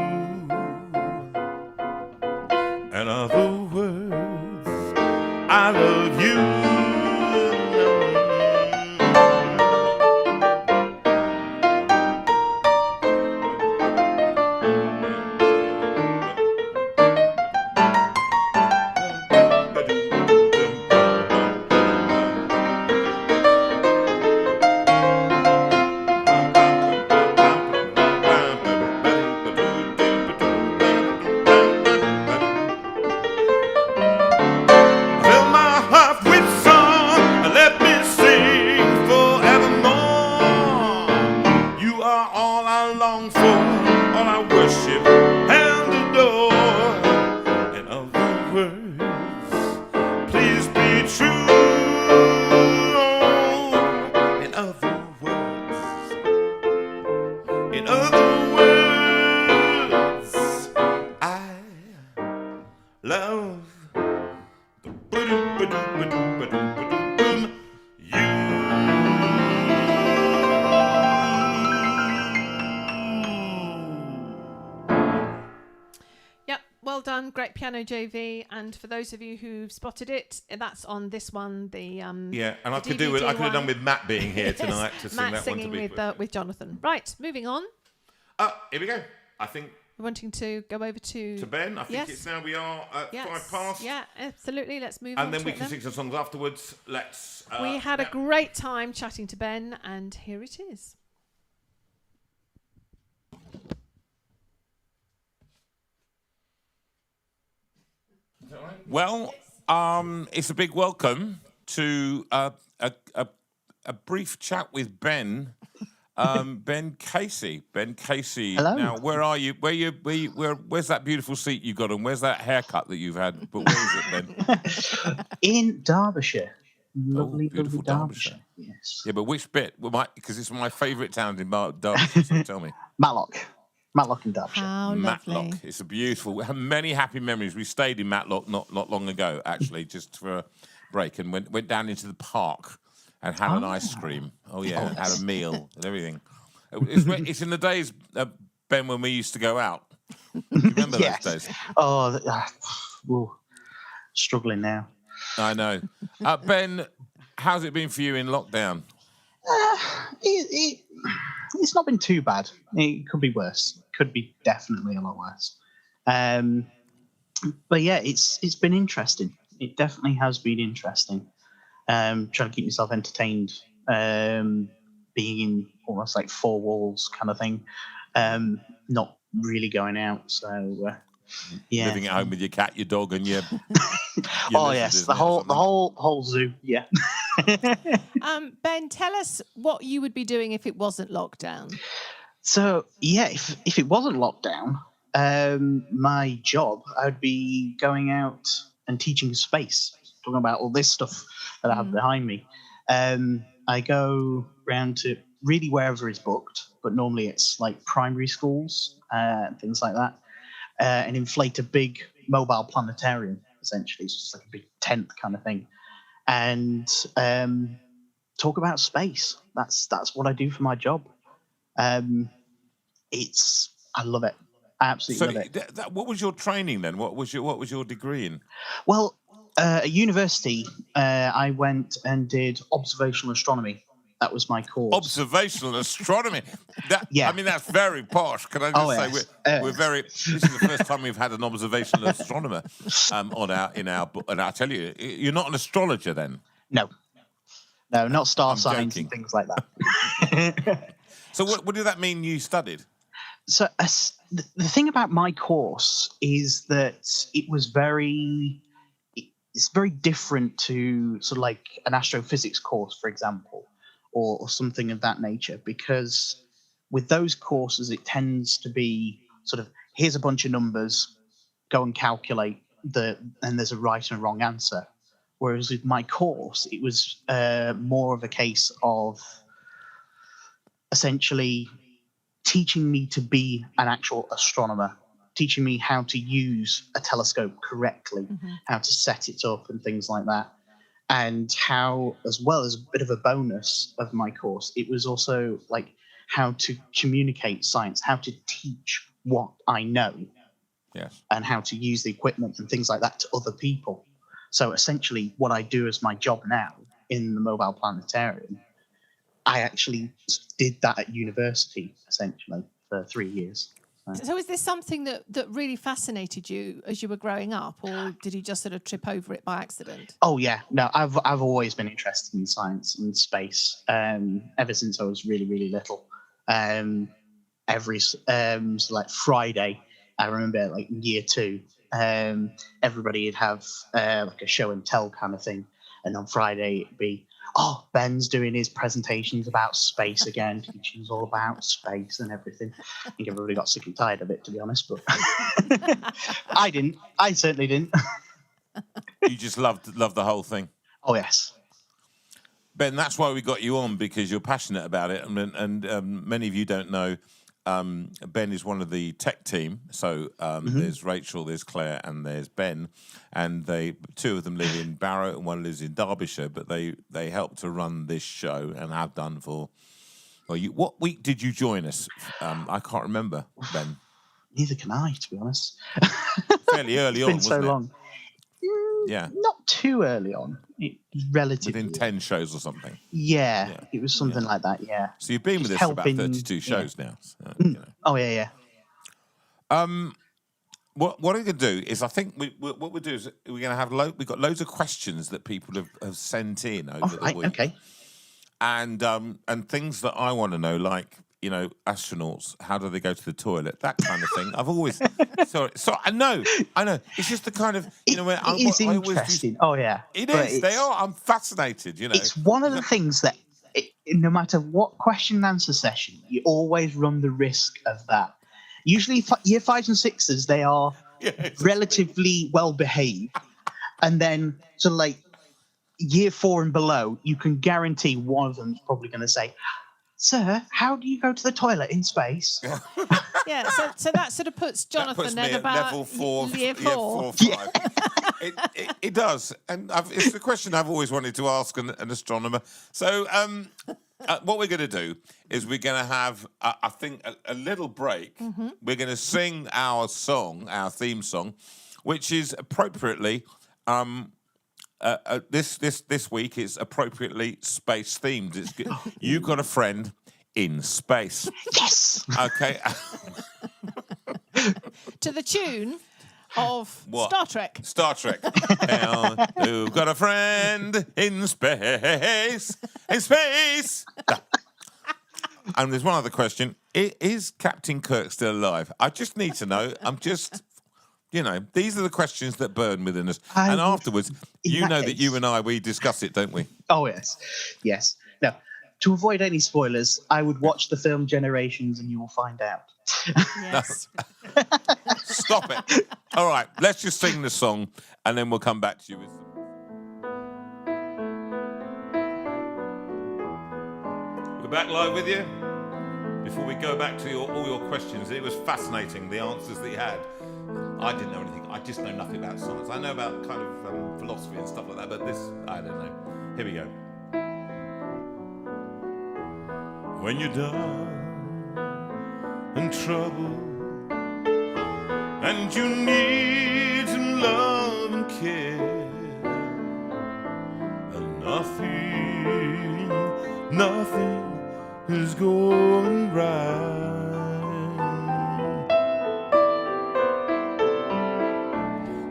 In other words, I love you. Fill my heart with song and let me sing forevermore. You are all I long for, all I worship and adore. In other words, please be true. In other words, in other words, I love Yep, well done. Great piano, JV. And for those of you who've spotted it, that's on this one. The Yeah, and I the could do it. I DVD could have done one. with Matt being here tonight to sing Matt that one to singing be. with Jonathan. Right, moving on. Here we go. I think Wanting to go over to Ben. I think Yes. it's now we are at Yes. 5 past. Yeah, absolutely. Let's move on. And then to we it can sing some songs afterwards. Let's. We had a yeah. great time chatting to Ben, and here it is. Well, it's a big welcome to a brief chat with Ben. Ben Casey. Ben Casey. Hello. Now, where are you? Where's that beautiful seat you got, and where's that haircut that you've had? But where is it, Ben? In Derbyshire. Lovely, beautiful lovely Derbyshire. Derbyshire. Yes. Yeah, but which bit? Because it's my favourite town in Derbyshire. So tell me. Matlock. Matlock in Derbyshire. How Matlock. lovely. It's a beautiful. We have many happy memories. We stayed in Matlock not long ago, actually, just for a break, and went down into the park and had an ice cream. Oh yeah, and had a meal and everything. It's in the days, Ben, when we used to go out. Do you remember Yes. those days? Oh, ooh, struggling now. I know. Ben, how's it been for you in lockdown? It's not been too bad. It could be worse. Could be definitely a lot worse. But yeah, it's been interesting. It definitely has been interesting. Trying to keep myself entertained, being in almost like four walls kind of thing, not really going out. So yeah, Living at home with your cat, your dog, and your oh lizard, yes, isn't the it, or whole something? zoo. Yeah. Ben, tell us what you would be doing if it wasn't lockdown. So yeah, if it wasn't lockdown, my job, I'd be going out and teaching space, talking about all this stuff that I have behind me. I go round to really wherever is booked, but normally it's like primary schools, things like that, and inflate a big mobile planetarium. Essentially, it's just like a big tent kind of thing, and talk about space. That's what I do for my job. I love it. I absolutely So, love it. what was your training then? What was your degree in? Well, at university, I went and did observational astronomy. That was my course. Observational astronomy. Yeah. I mean, that's very posh. Can I just Oh, say yes. we're very. This is the first time we've had an observational astronomer in our book. And I tell you, you're not an astrologer then. No, not star I'm signs joking. and things like that. So, what did that mean you studied? So the thing about my course is that it's very different to sort of like an astrophysics course, for example, or something of that nature, because with those courses, it tends to be sort of, here's a bunch of numbers, go and calculate and there's a right and a wrong answer. Whereas with my course, it was more of a case of essentially teaching me to be an actual astronomer, teaching me how to use a telescope correctly, how to set it up and things like that. And how, as well as a bit of a bonus of my course, it was also like how to communicate science, how to teach what I know, Yes. and how to use the equipment and things like that to other people. So essentially, what I do as my job now in the mobile planetarium, I actually did that at university, essentially, for 3 years. So is this something that really fascinated you as you were growing up, or did you just sort of trip over it by accident? Oh yeah, no, I've always been interested in science and space ever since I was really, really little. Every so like Friday, I remember like in year 2, everybody would have like a show and tell kind of thing, and on Friday it'd be, oh, Ben's doing his presentations about space again, teaching us all about space and everything. I think everybody got sick and tired of it, to be honest, but I didn't. I certainly didn't. You just loved the whole thing. Oh, yes. Ben, that's why we got you on, because you're passionate about it. And many of you don't know, Ben is one of the tech team. So there's Rachel, there's Claire, and there's Ben. And two of them live in Barrow and one lives in Derbyshire. But they help to run this show and have done for... Well, what week did you join us? I can't remember, Ben. Neither can I, to be honest. Fairly early on, It's been so wasn't it? long. Yeah. Not too early on. It was relatively... Within 10 shows or something. Yeah, it was something like that, yeah. So you've been with us for about 32 shows now. So, you know. Oh, yeah. What I'm going to do is, I think what we'll do is we're going to have we've got loads of questions that people have sent in over the week. Okay. And things that I want to know, like, you know, astronauts, how do they go to the toilet? That kind of thing. I've always... So I know. It's just the kind of... You know, it is interesting. Oh, yeah. It is. They are. I'm fascinated, you know. It's one of the things that, no matter what question and answer session, you always run the risk of that. Usually, year 5s and 6s, they are relatively well behaved. And then, so like, year 4 and below, you can guarantee one of them is probably going to say, "Sir, how do you go to the toilet in space?" Yeah, so that sort of puts Jonathan that puts me at about level 4, year 4. Year 4 5. It does, and it's the question I've always wanted to ask an astronomer. So, what we're going to do is we're going to have, I think, a little break. We're going to sing our theme song, which is appropriately. This week is appropriately space themed. It's good. You've got a friend in space. Yes. Okay. to the tune of What? Star Trek. Star Trek. Well, you've got a friend in space. In space. And there's one other question. Is Captain Kirk still alive? I just need to know. These are the questions that burn within us. And afterwards, you know that you and I, we discuss it, don't we? Oh, yes. Yes. Now, to avoid any spoilers, I would watch the film Generations and you will find out. Yes. Stop it. All right, let's just sing the song and then we'll come back to you with some. We're back live with you. Before we go back to all your questions, it was fascinating, the answers that you had. I didn't know anything. I just know nothing about science. I know about kind of philosophy and stuff like that, but this, I don't know. Here we go. When you're down and trouble and you need some love and care, and nothing is going right.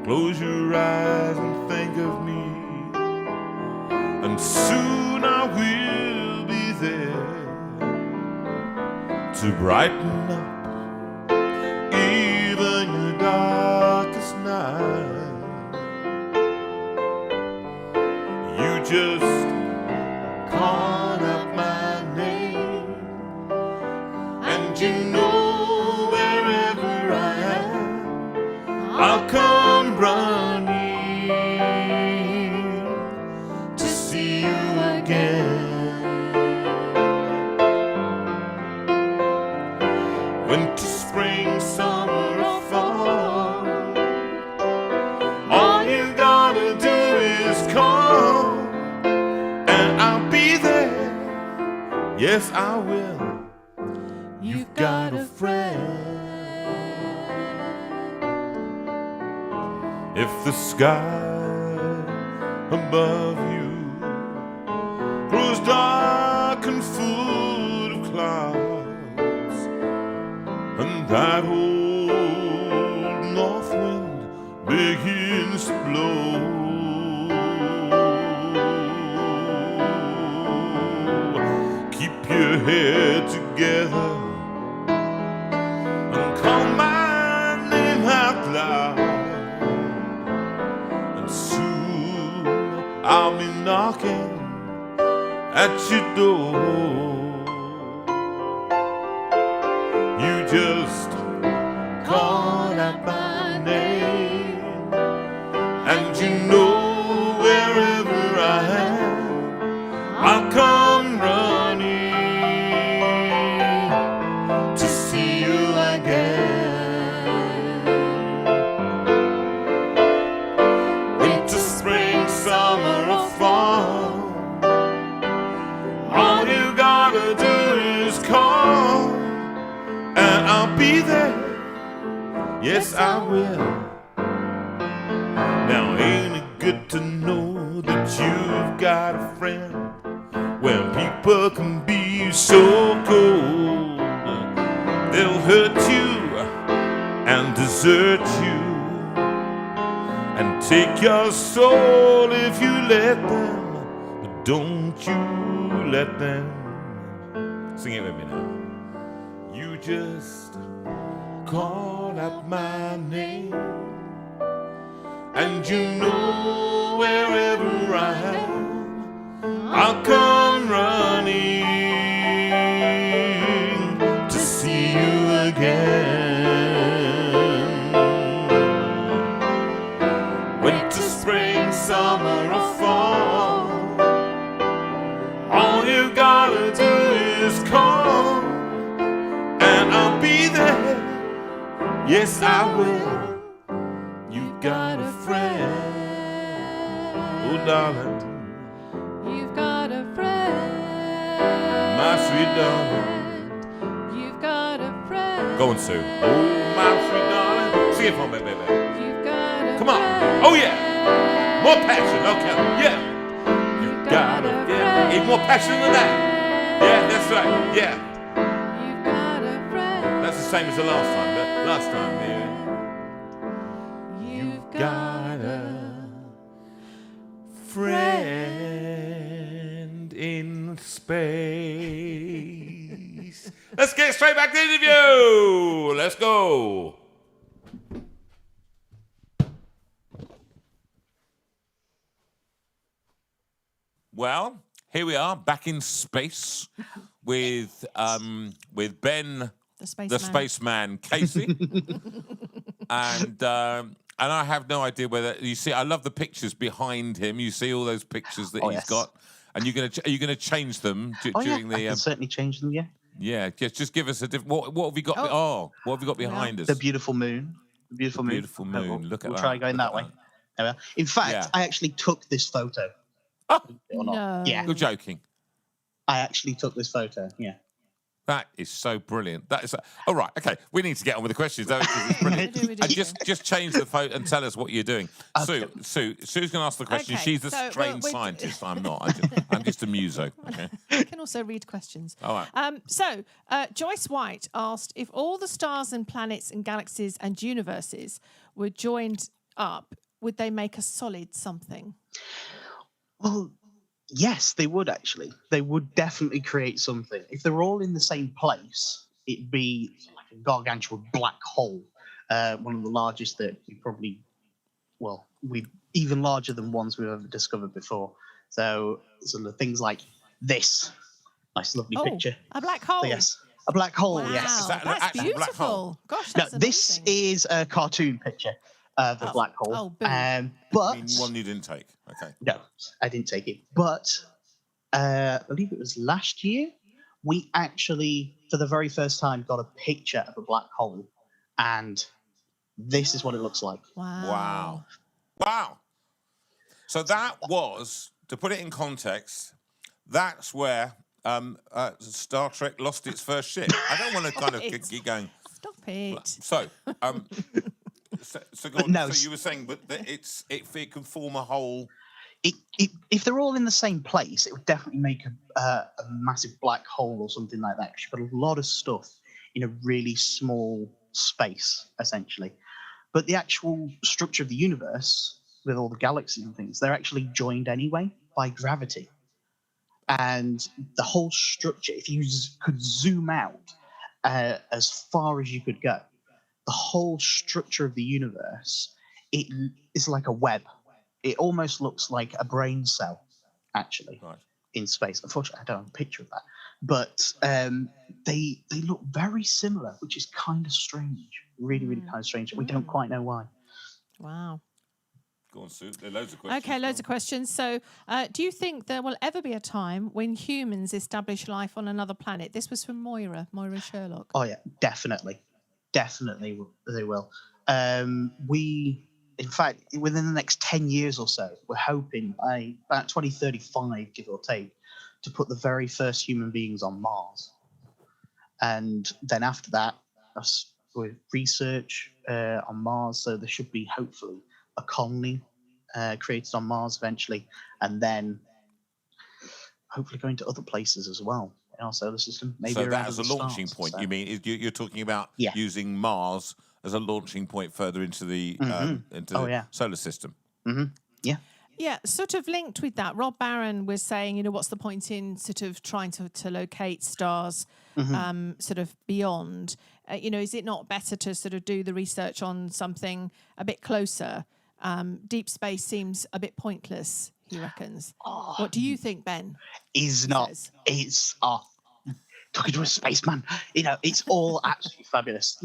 Close your eyes and think of me, and soon I will be there to brighten up even your darkest night. You just call out my name, and you know wherever I am, I'll come running to see you again. Winter, spring, summer, or fall, all you gotta do is call, and I'll be there. Yes, I will. You've got a friend. If the sky above you grows dark and full of clouds, and that old north wind begins to blow, keep your head together and call my name out loud, and soon I'll be knocking at your door. You just call out my name, and you know wherever I am, I'll come running to see you again. Winter, spring, summer, or fall, all you gotta do is call, and I'll be there. Yes, I will. Now, ain't it good to know that you've got a friend when people can be so cold? They'll hurt you and desert you and take your soul if you let them. But don't you let them. Sing it with me now. You just call out my name, and you know wherever I am, I'll come running to see you again. Winter, spring, summer, or fall, all you gotta do is call, and I'll be there. Yes, I will. You've got a friend. Oh, darling. You've got a friend. My sweet darling. You've got a friend. Go on, Sue. Oh, my sweet darling. Sing it for me, baby. You've got a Come on. friend. Oh, yeah. More passion. Okay. Yeah. You've got a Yeah. friend. Even more passion than that. Yeah, that's right. Yeah. You've got a friend. That's the same as the last time, but last time, yeah. Nice. Let's get straight back to the interview. Let's go. Well, here we are back in space with Ben, the spaceman Casey, and I have no idea whether you see. I love the pictures behind him. You see all those pictures that he's got, and are you gonna change them during the? I can certainly change them. Yeah. Yeah, just give us a different. What have we got? What have we got behind us? The beautiful moon. The beautiful moon. Beautiful moon. Look at we'll that. Try going that way. There we are. In fact, I actually took this photo. Oh, no. Yeah. You're joking. I actually took this photo. Yeah. That is so brilliant. That is all right. Okay, we need to get on with the questions, though. It's brilliant. We do. And just change the photo and tell us what you're doing. Sue's going to ask the question. Okay, She's the so trained scientist. I'm not. I'm just a muso. Okay. I can also read questions. All right. Joyce White asked if all the stars and planets and galaxies and universes were joined up, would they make a solid something? Well, yes, they would actually. They would definitely create something. If they're all in the same place, it'd be like a gargantuan black hole, one of the largest that we even larger than ones we've ever discovered before. So sort of things like this. Nice, lovely picture. A black hole. So, yes, a black hole. Wow, Yes. Is that an that's actual beautiful. black hole? Gosh, No, that's this amazing. is a cartoon picture of the black hole. Oh, boo. But One you didn't take. Okay. no, I didn't take it. But I believe it was last year, we actually, for the very first time, got a picture of a black hole. And this is what it looks like. Wow. Wow. So that was, to put it in context, that's where Star Trek lost its first ship. I don't want to kind of keep going. Stop it. So, so, go on. No. So you were saying, but it can form a whole. If they're all in the same place, it would definitely make a massive black hole or something like that. 'Cause you've got a lot of stuff in a really small space, essentially. But the actual structure of the universe, with all the galaxies and things, they're actually joined anyway by gravity. And the whole structure, if you could zoom out as far as you could go, the whole structure of the universe, it is like a web. It almost looks like a brain cell, actually, in space. Unfortunately, I don't have a picture of that. But they look very similar, which is kind of strange. Really, really kind of strange. We don't quite know why. Wow. Go on, Sue. There are loads of questions. Okay, loads of questions. So, do you think there will ever be a time when humans establish life on another planet? This was from Moira Sherlock. Oh, yeah, definitely. Definitely they will. In fact, within the next 10 years or so, we're hoping by about 2035, give or take, to put the very first human beings on Mars. And then after that, with research on Mars, so there should be hopefully a colony created on Mars eventually, and then hopefully going to other places as well in our solar system. Maybe so around that as a the launching stars, point, so. you mean you're talking about using Mars as a launching point further into the solar system? Mm-hmm. Yeah. Yeah, sort of linked with that, Rob Barron was saying, what's the point in sort of trying to locate stars sort of beyond? Is it not better to sort of do the research on something a bit closer? Deep space seems a bit pointless, he reckons. What do you think, Ben? It's talking to a spaceman. It's all absolutely fabulous.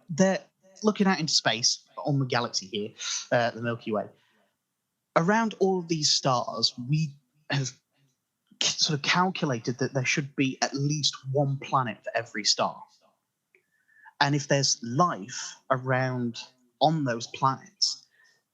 They're looking out into space on the galaxy here, the Milky Way. Around all of these stars, we have sort of calculated that there should be at least one planet for every star. And if there's life around on those planets,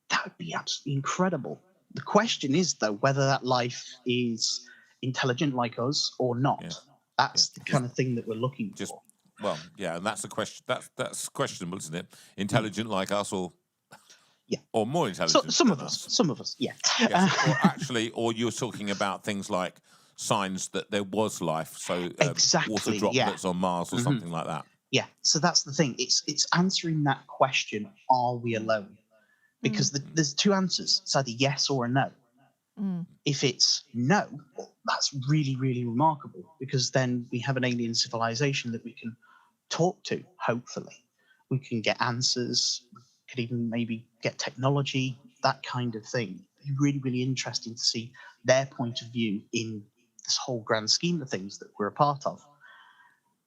that would be absolutely incredible. The question is, though, whether that life is intelligent like us or not. Yeah. That's the kind of thing that we're looking for. Well, yeah, and that's a question. That's questionable, isn't it? Intelligent like us, or or more intelligent. Some of us, yeah. Yes, or you're talking about things like signs that there was life, so exactly, water droplets on Mars or something like that. Yeah, so that's the thing. It's answering that question: are we alone? Because there's two answers. It's either yes or a no. If it's no, that's really, really remarkable, because then we have an alien civilization that we can talk to, hopefully. We can get answers, we could even maybe get technology, that kind of thing. It'd be really, really interesting to see their point of view in this whole grand scheme of things that we're a part of.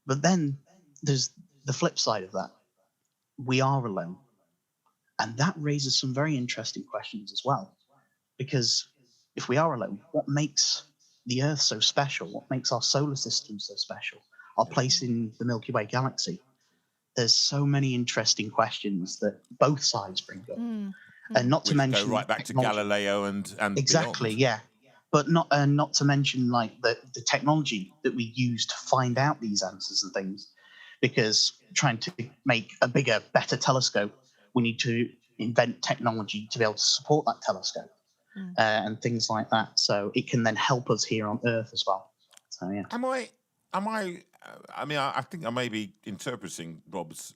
But then there's the flip side of that. We are alone. And that raises some very interesting questions as well. Because if we are alone, what makes the Earth so special? What makes our solar system so special? Our place in the Milky Way galaxy? There's so many interesting questions that both sides bring up. And not to Which mention go right back to technology. Galileo and Exactly, beyond. yeah. But not to mention like the technology that we use to find out these answers and things. Because trying to make a bigger, better telescope, we need to invent technology to be able to support that telescope and things like that. So it can then help us here on Earth as well. So yeah. I mean, I think I may be interpreting Rob's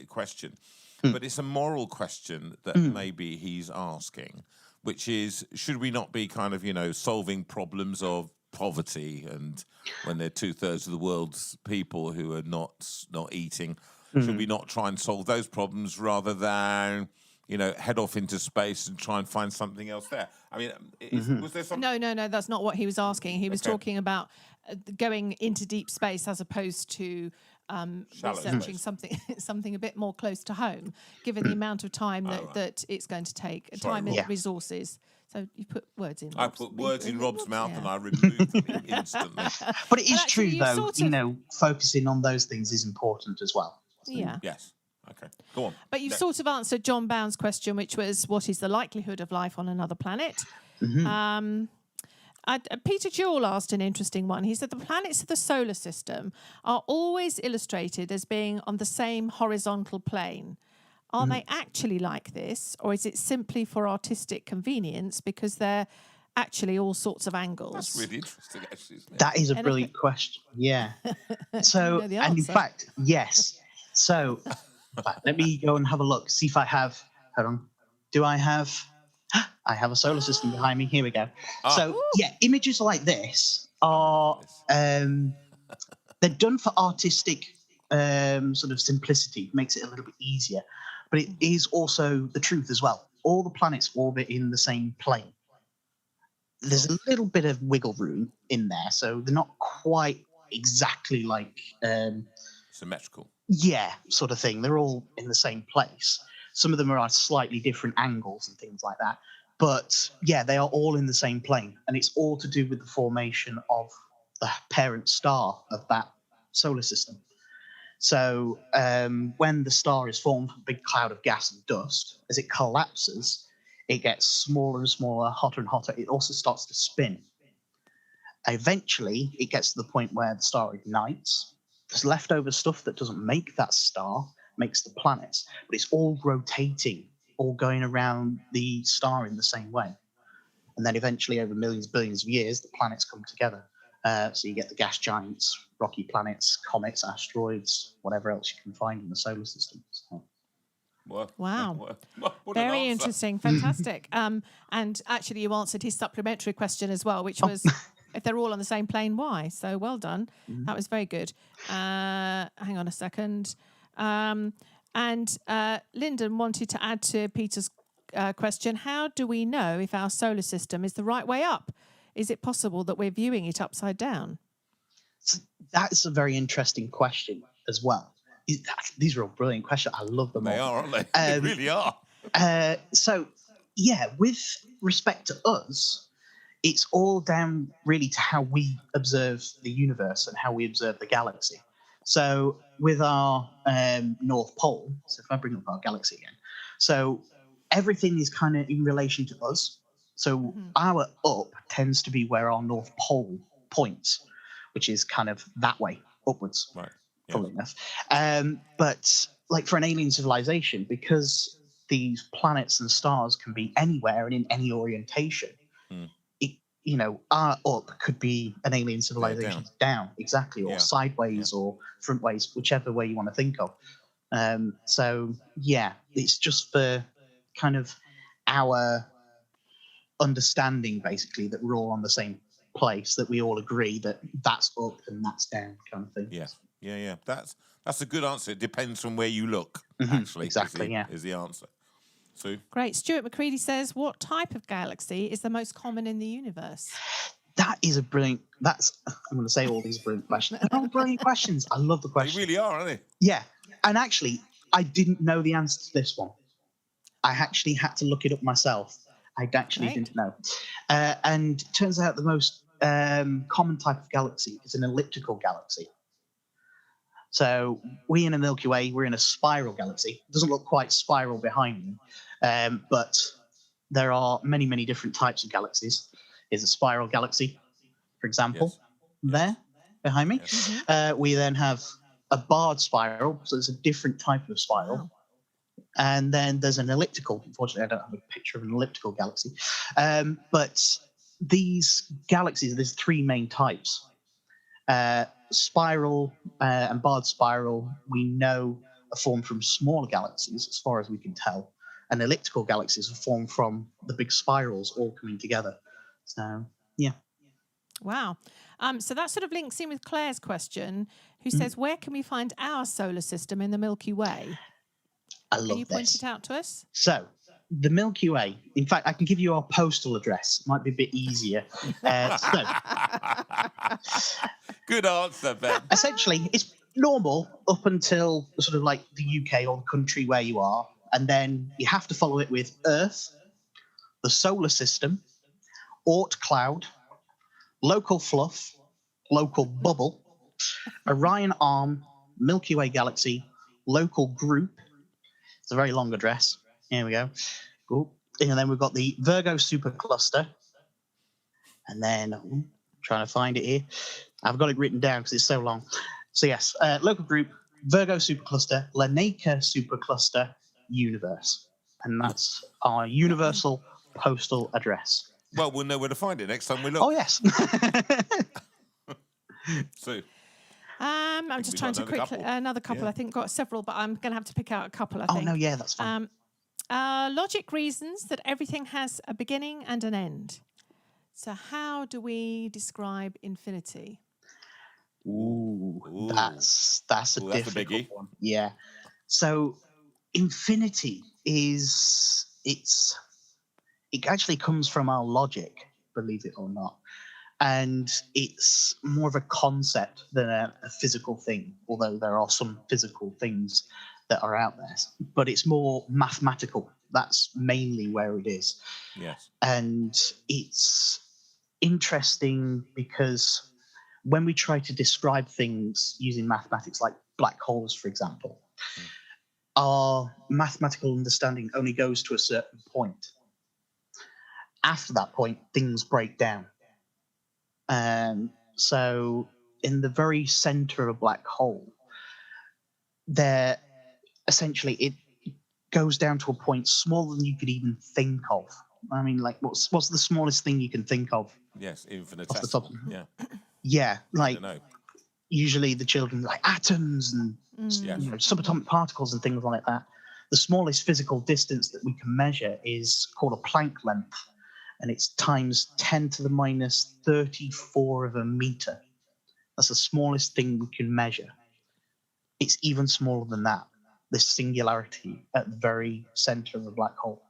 question, but it's a moral question that maybe he's asking, which is, should we not be kind of, solving problems of poverty, and when they're 2/3 of the world's people who are not eating, should we not try and solve those problems rather than head off into space and try and find something else there? I mean, was there something? No, that's not what he was asking. He was talking about going into deep space as opposed to Shallow researching space. something a bit more close to home, given the amount of time that it's going to take, time and resources. So you put words in. I put words in Rob's mouth and I removed them instantly. But it is actually, true, you though, sort of- focusing on those things is important as well. Yeah. Yes. Okay. Go on. But you've sort of answered John Bound's question, which was, what is the likelihood of life on another planet? Peter Jewell asked an interesting one. He said the planets of the solar system are always illustrated as being on the same horizontal plane. Are they actually like this, or is it simply for artistic convenience because they're actually all sorts of angles? That's really interesting, actually, isn't it? That is a brilliant question. Yeah. So, know the and in answer. fact, yes. So, let me go and have a look. See if I have. Hold on. Do I have? I have a solar system behind me. Here we go. So, yeah, images like this are they're done for artistic sort of simplicity. Makes it a little bit easier, but it is also the truth as well. All the planets orbit in the same plane. There's a little bit of wiggle room in there, so they're not quite exactly like Symmetrical. yeah, sort of thing. They're all in the same place. Some of them are at slightly different angles and things like that. But yeah, they are all in the same plane, and it's all to do with the formation of the parent star of that solar system. So when the star is formed from a big cloud of gas and dust, as it collapses, it gets smaller and smaller, hotter and hotter. It also starts to spin. Eventually, it gets to the point where the star ignites. There's leftover stuff that doesn't make that star, makes the planets, but it's all rotating, all going around the star in the same way. And then eventually, over millions, billions of years, the planets come together. So you get the gas giants, rocky planets, comets, asteroids, whatever else you can find in the solar system. So. Wow. What an Very answer. interesting, fantastic. And actually, you answered his supplementary question as well, which was, if they're all on the same plane, why? So well done. That was very good. Hang on a second. And Lyndon wanted to add to Peter's question, how do we know if our solar system is the right way up? Is it possible that we're viewing it upside down? So that's a very interesting question as well. These are all brilliant questions. I love them They all. are, aren't they? They really are. So, yeah, with respect to us, it's all down really to how we observe the universe and how we observe the galaxy. So with our North Pole, so if I bring up our galaxy again, so everything is kind of in relation to us. So our up tends to be where our North Pole points, which is kind of that way, upwards. Right. Funnily enough. But like for an alien civilization, because these planets and stars can be anywhere and in any orientation, our up could be an alien civilization down, exactly, or sideways or frontways, whichever way you want to think of. So yeah, it's just for kind of our understanding, basically, that we're all on the same place, that we all agree that that's up and that's down, kind of thing. Yeah. That's a good answer. It depends from where you look. Mhm, Actually, exactly, is the answer. Sue? Great. Stuart McCready says, what type of galaxy is the most common in the universe? That is a brilliant. I'm going to say all these brilliant questions. They're all brilliant questions. I love the They questions. really are, aren't they? Yeah, and actually, I didn't know the answer to this one. I actually had to look it up myself. I actually Right. didn't know. And it turns out the most common type of galaxy is an elliptical galaxy. So we in a Milky Way, we're in a spiral galaxy. It doesn't look quite spiral behind me, but there are many, many different types of galaxies. There's a spiral galaxy, for example, there behind me. We then have a barred spiral, so it's a different type of spiral. Wow. And then there's an elliptical. Unfortunately, I don't have a picture of an elliptical galaxy. But these galaxies, there's three main types. Spiral and barred spiral, we know, are formed from smaller galaxies, as far as we can tell. And elliptical galaxies are formed from the big spirals all coming together. So, yeah. Wow. So that sort of links in with Claire's question, who says, where can we find our solar system in the Milky Way? I love Can you point this. it out to us? So, the Milky Way, in fact, I can give you our postal address. Might be a bit easier. Good answer, Ben. Essentially, it's normal up until sort of like the UK or the country where you are. And then you have to follow it with Earth, the solar system, Oort cloud, local fluff, local bubble, Orion arm, Milky Way galaxy, local group. It's a very long address. Here we go. Cool. And then we've got the Virgo supercluster. And then, trying to find it here. I've got it written down because it's so long. So yes, local group, Virgo supercluster, Lanaka supercluster, universe. And that's our universal postal address. Well, we'll know where to find it next time we look. Oh, yes. Sue? I'm just we've trying got to quickly, another couple. Yeah. I think got several, but I'm going to have to pick out a couple, I think. Oh, no, yeah, that's fine. Logic reasons that everything has a beginning and an end. So how do we describe infinity? Ooh, Ooh. that's a Ooh, that's a difficult biggie. one. Yeah. So infinity it actually comes from our logic, believe it or not. And it's more of a concept than a physical thing, although there are some physical things that are out there. But it's more mathematical. That's mainly where it is. Yes. And it's interesting because when we try to describe things using mathematics, like black holes, for example, our mathematical understanding only goes to a certain point. After that point, things break down. So in the very center of a black hole, there essentially it goes down to a point smaller than you could even think of. I mean, like what's the smallest thing you can think of? Yes, Off the infinitesimal. top. Yeah. Yeah, I like don't know. usually the children like atoms and Yes. subatomic particles and things like that. The smallest physical distance that we can measure is called a Planck length, and it's times 10 to the minus 34 of a meter. That's the smallest thing we can measure. It's even smaller than that, this singularity at the very center of a black hole.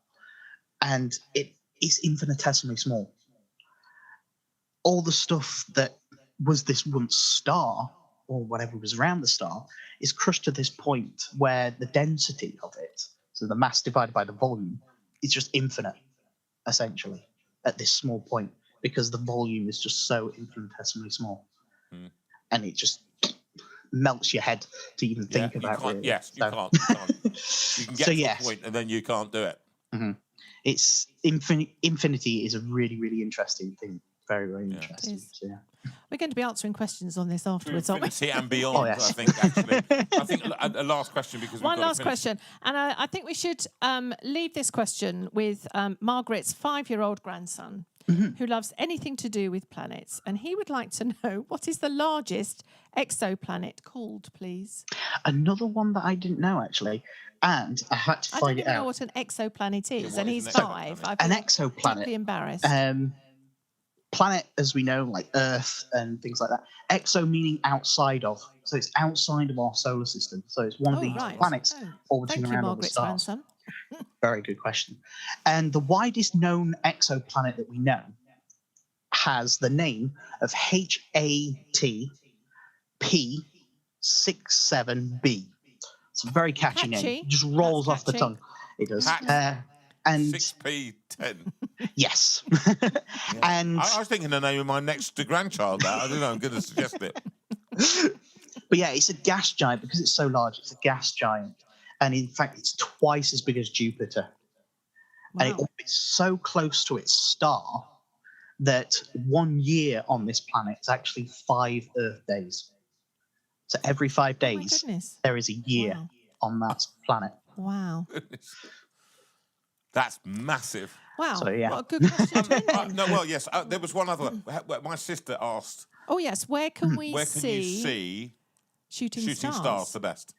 And it is infinitesimally small. All the stuff that was this once star, or whatever was around the star, is crushed to this point where the density of it, so the mass divided by the volume, is just infinite, essentially, at this small point, because the volume is just so infinitesimally small. And it just melts your head to even think about it. Really. Yes, you So- can't. You can get So, to yes. a point and then you can't do it. It's infinity is a really, really interesting thing. Very, very interesting. It is. So, yeah. We're going to be answering questions on this afterwards, aren't we? Infinity and beyond, Oh, yes. I think, actually. I think a last question because we've One got to last finish. question. And I think we should leave this question with Margaret's 5-year-old grandson, who loves anything to do with planets. And he would like to know, what is the largest exoplanet called, please? Another one that I didn't know actually, and I had to I find don't it even know out. what an exoplanet is, what and is he's an 5. exoplanet? I An feel exoplanet. deeply embarrassed. Planet, as we know, like Earth and things like that. Exo meaning outside of, so it's outside of our solar system. So it's one of these right. planets Oh, orbiting thank you, around other Margaret's stars. grandson. Very good question. And the widest known exoplanet that we know has the name of HAT-P67b. It's a very catchy name. Catchy. It just rolls That's off the catchy. tongue. It does. Hat. And 6P10. yes. Yeah. And I was thinking the name of my next grandchild. That I don't know. I'm going to suggest it. but yeah, it's a gas giant because it's so large. It's a gas giant, and in fact, it's twice as big as Jupiter. And it Wow. orbits so close to its star that 1 year on this planet is actually 5 Earth days. So every 5 Oh my days, goodness. there is a year Wow. on that planet. Wow. That's massive. Wow. So, yeah. What a good question to end on. No, well, yes. There was one other one. My sister asked, Oh, yes. Where can we "Where can you see see shooting stars the best?"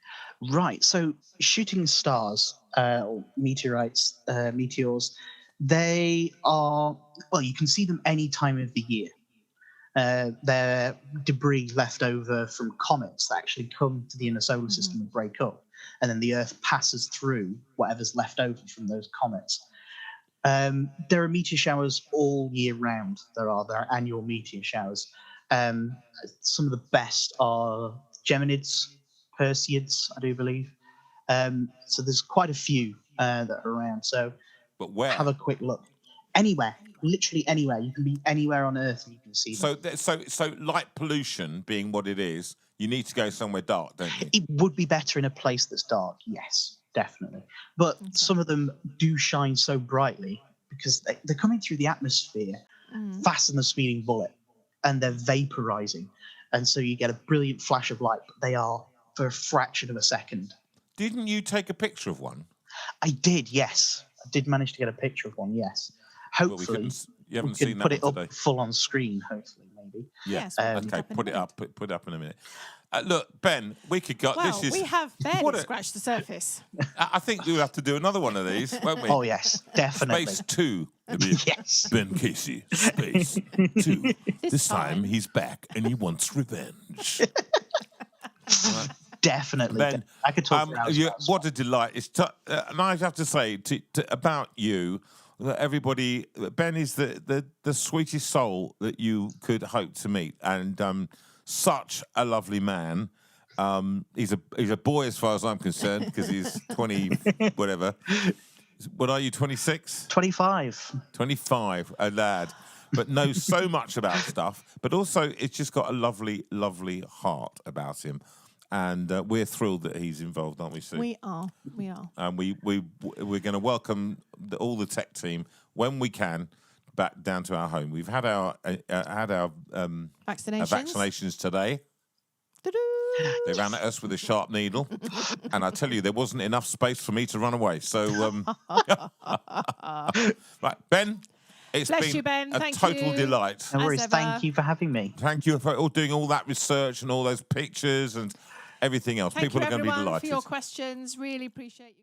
Right. So shooting stars, or meteorites, meteors, they are, well, you can see them any time of the year. They're debris left over from comets that actually come to the inner solar system and break up. And then the Earth passes through whatever's left over from those comets. There are meteor showers all year round. There are annual meteor showers. Some of the best are Geminids, Perseids, I do believe. So there's quite a few that are around. So But where? have a quick look. Anywhere, literally anywhere. You can be anywhere on Earth and you can see them. So light pollution being what it is, you need to go somewhere dark, don't you? It would be better in a place that's dark, yes, definitely. But some of them do shine so brightly because they're coming through the atmosphere faster than a speeding bullet, and they're vaporizing. And so you get a brilliant flash of light, but they are for a fraction of a second. Didn't you take a picture of one? I did, yes. I did manage to get a picture of one, yes. But Hopefully, you haven't we can seen put that it one up today. full on screen, hopefully, maybe. Yeah. Yes, we'll Okay. in Put a it minute. up. Put it up in a minute. Look, Ben, we could go. Well, This is. we have what barely a- scratched the surface. I think we'll have to do another one of these, won't we? Oh, yes, definitely. Space 2. It'll be Yes. Ben Casey, Space 2. This time time. he's back and he wants revenge. Definitely. Ben, I could talk for hours. about what a delight! And I have to say about you that everybody, Ben is the sweetest soul that you could hope to meet, and such a lovely man. He's a boy as far as I'm concerned because he's 20 whatever. What are you? 26? 25. 25, a lad, but knows so much about stuff. But also, it's just got a lovely, lovely heart about him. And we're thrilled that he's involved, aren't we, Sue? We are. We are. And we're going to welcome all the tech team when we can back down to our home. We've had our vaccinations today. Doo-doo. They ran at us with a sharp needle, and I tell you, there wasn't enough space for me to run away. So, right, Ben, it's Bless been you, Ben. a Thank total you. delight. No As worries. ever. Thank you for having me. Thank you for doing all that research and all those pictures and everything else. Thank People you, are going to be everyone, delighted. for your questions. Really appreciate you.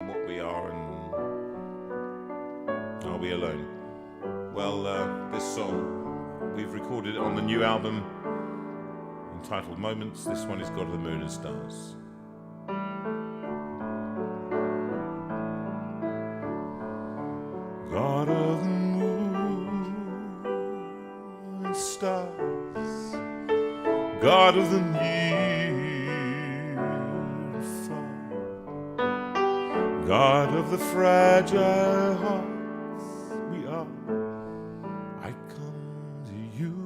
What we are and are we alone? Well, this song we've recorded on the new album entitled Moments. This one is God of the Moon and Stars. God of the moon and stars, God of the near and far, God of the fragile hearts we are, I come to you.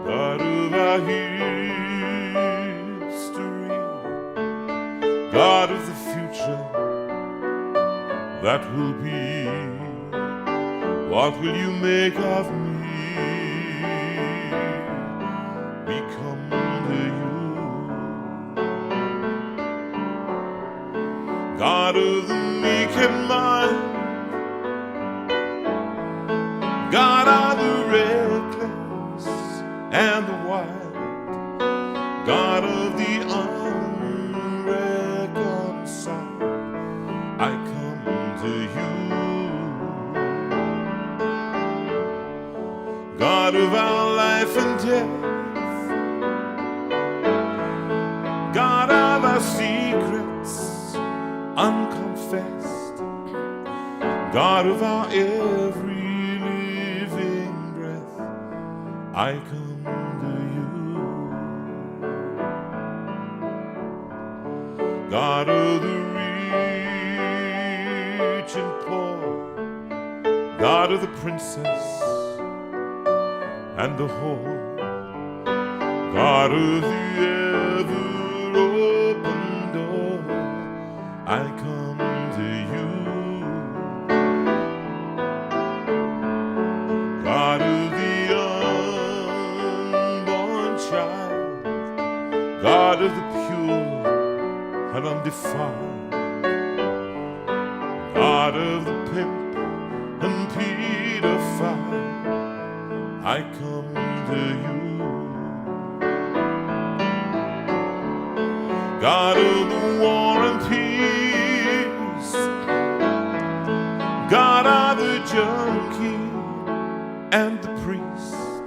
God of our history, God of the future that will be, what will you make of me? We come to you. God of the meek and mild, God of the reckless and the wild, God of the unreconciled, I come to you. God of our life and death, God of our secrets unconfessed, God of our every living breath, I come to you. God of the rich and poor, God of the princess and the whore, God of the ever open door, I come to you. God of the unborn child, God of the pure and undefiled, God of the pimp and pedophile, I come to you. God of the war and peace, God of the junkie and the priest,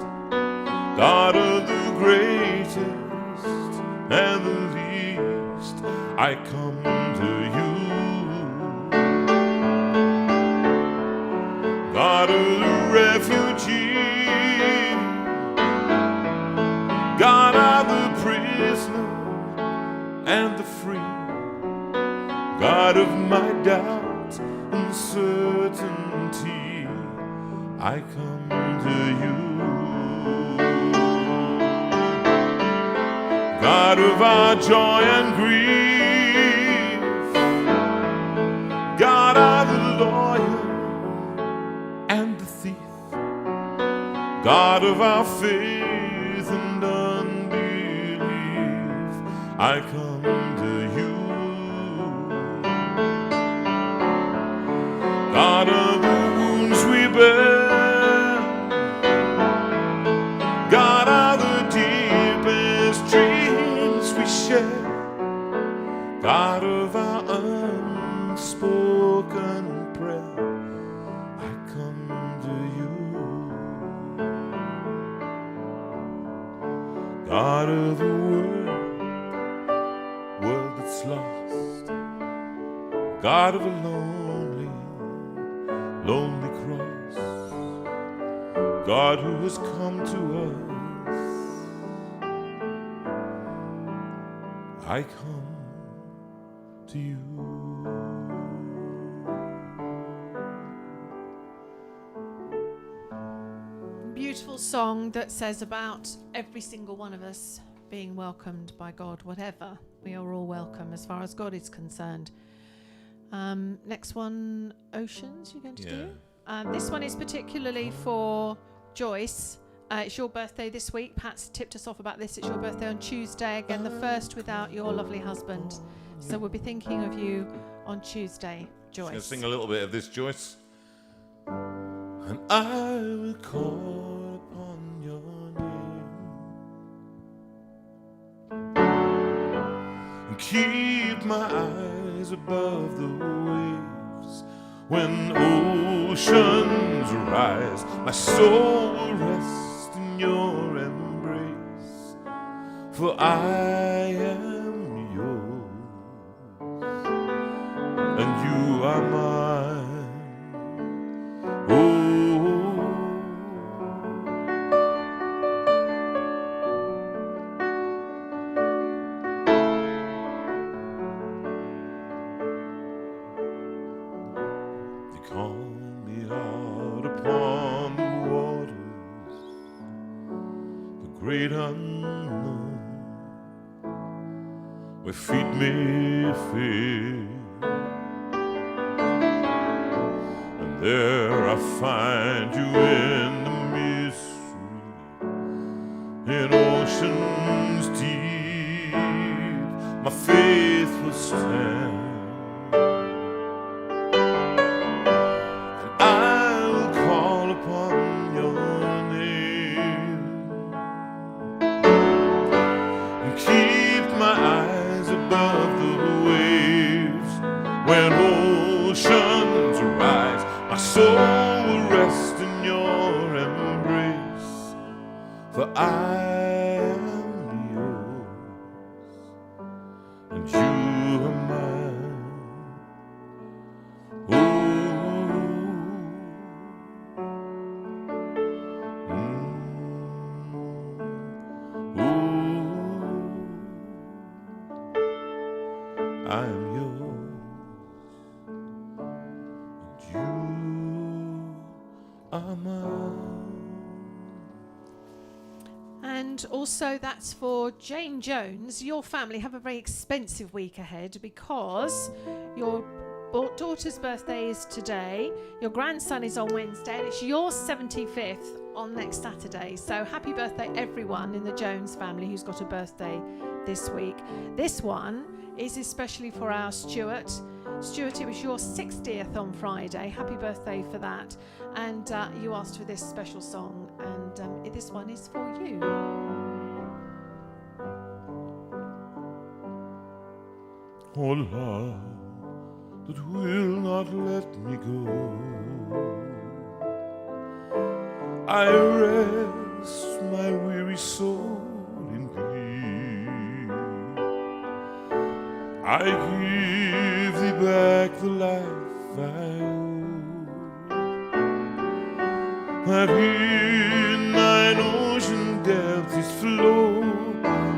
God of the greatest and the least, I come to you. God of the refugee, God of the prisoner and the free, God of my doubt and certainty, I come to you. God of our joy and grief, God of the lawyer and the thief, God of our faith and unbelief, I come to you. God of the wounds we bear, God of the deepest dreams we share, God of our unspoken prayer, I come to you. God of the world that's lost, God of a lonely cross, God who has come to us, I come to you. Beautiful song that says about every single one of us being welcomed by God, whatever. We are all welcome as far as God is concerned. Next one, Oceans, you're going to do? This one is particularly for Joyce. It's your birthday this week. Pat's tipped us off about this. It's your birthday on Tuesday, again the first without your lovely husband. So we'll be thinking of you on Tuesday, Joyce. I'm going to sing a little bit of this, Joyce. And I will call upon your name and keep my eyes above the waves. When oceans rise, my soul will rest in your embrace, for I am yours and you are mine. Oh, great unknown, where feet may fail, and there I find you in the mystery, in oceans deep, my faith will stand. When oceans rise, my soul will rest in your embrace, for I am yours, and you are mine. Oh, I am yours. You are mine. And also that's for Jane Jones. Your family have a very expensive week ahead because your daughter's birthday is today, your grandson is on Wednesday, and it's your 75th on next Saturday. So happy birthday everyone in the Jones family who's got a birthday this week. This one is especially for our Stuart. Stuart, it was your 60th on Friday. Happy birthday for that. And you asked for this special song, and this one is for you. Oh, love that will not let me go, I rest my weary soul in thee. I give thee back the life I owe, that in thine ocean depths flow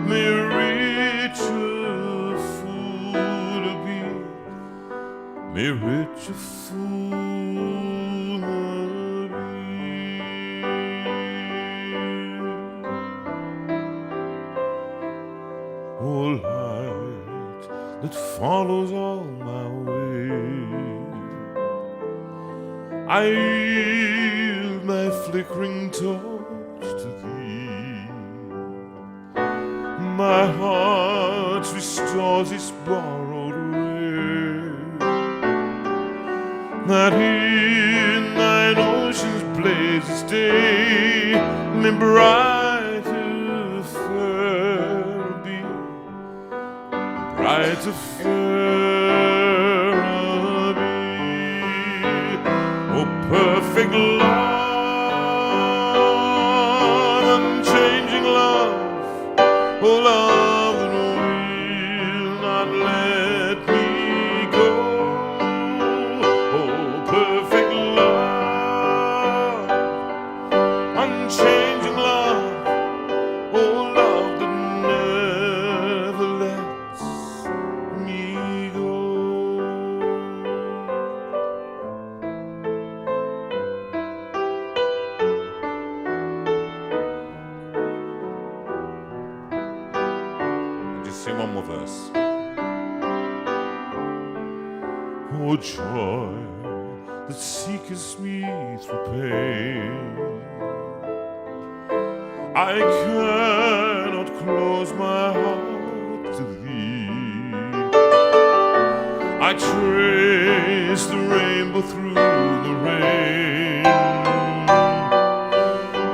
may richer food be, may richer food be. Oh, light that follows all my way, I yield my flickering torch to thee. My heart restores its borrowed ray, that in thine ocean's blazes stay may brighter, fairer be, brighter, fairer be. Oh, perfect love, unchanging love, oh, love that will not let me go. Oh, perfect love, unchanging love, oh, love that never lets me go. Just sing one more verse. Oh, joy that seekest me through pain, I cannot close my heart to thee. I trace the rainbow through the rain,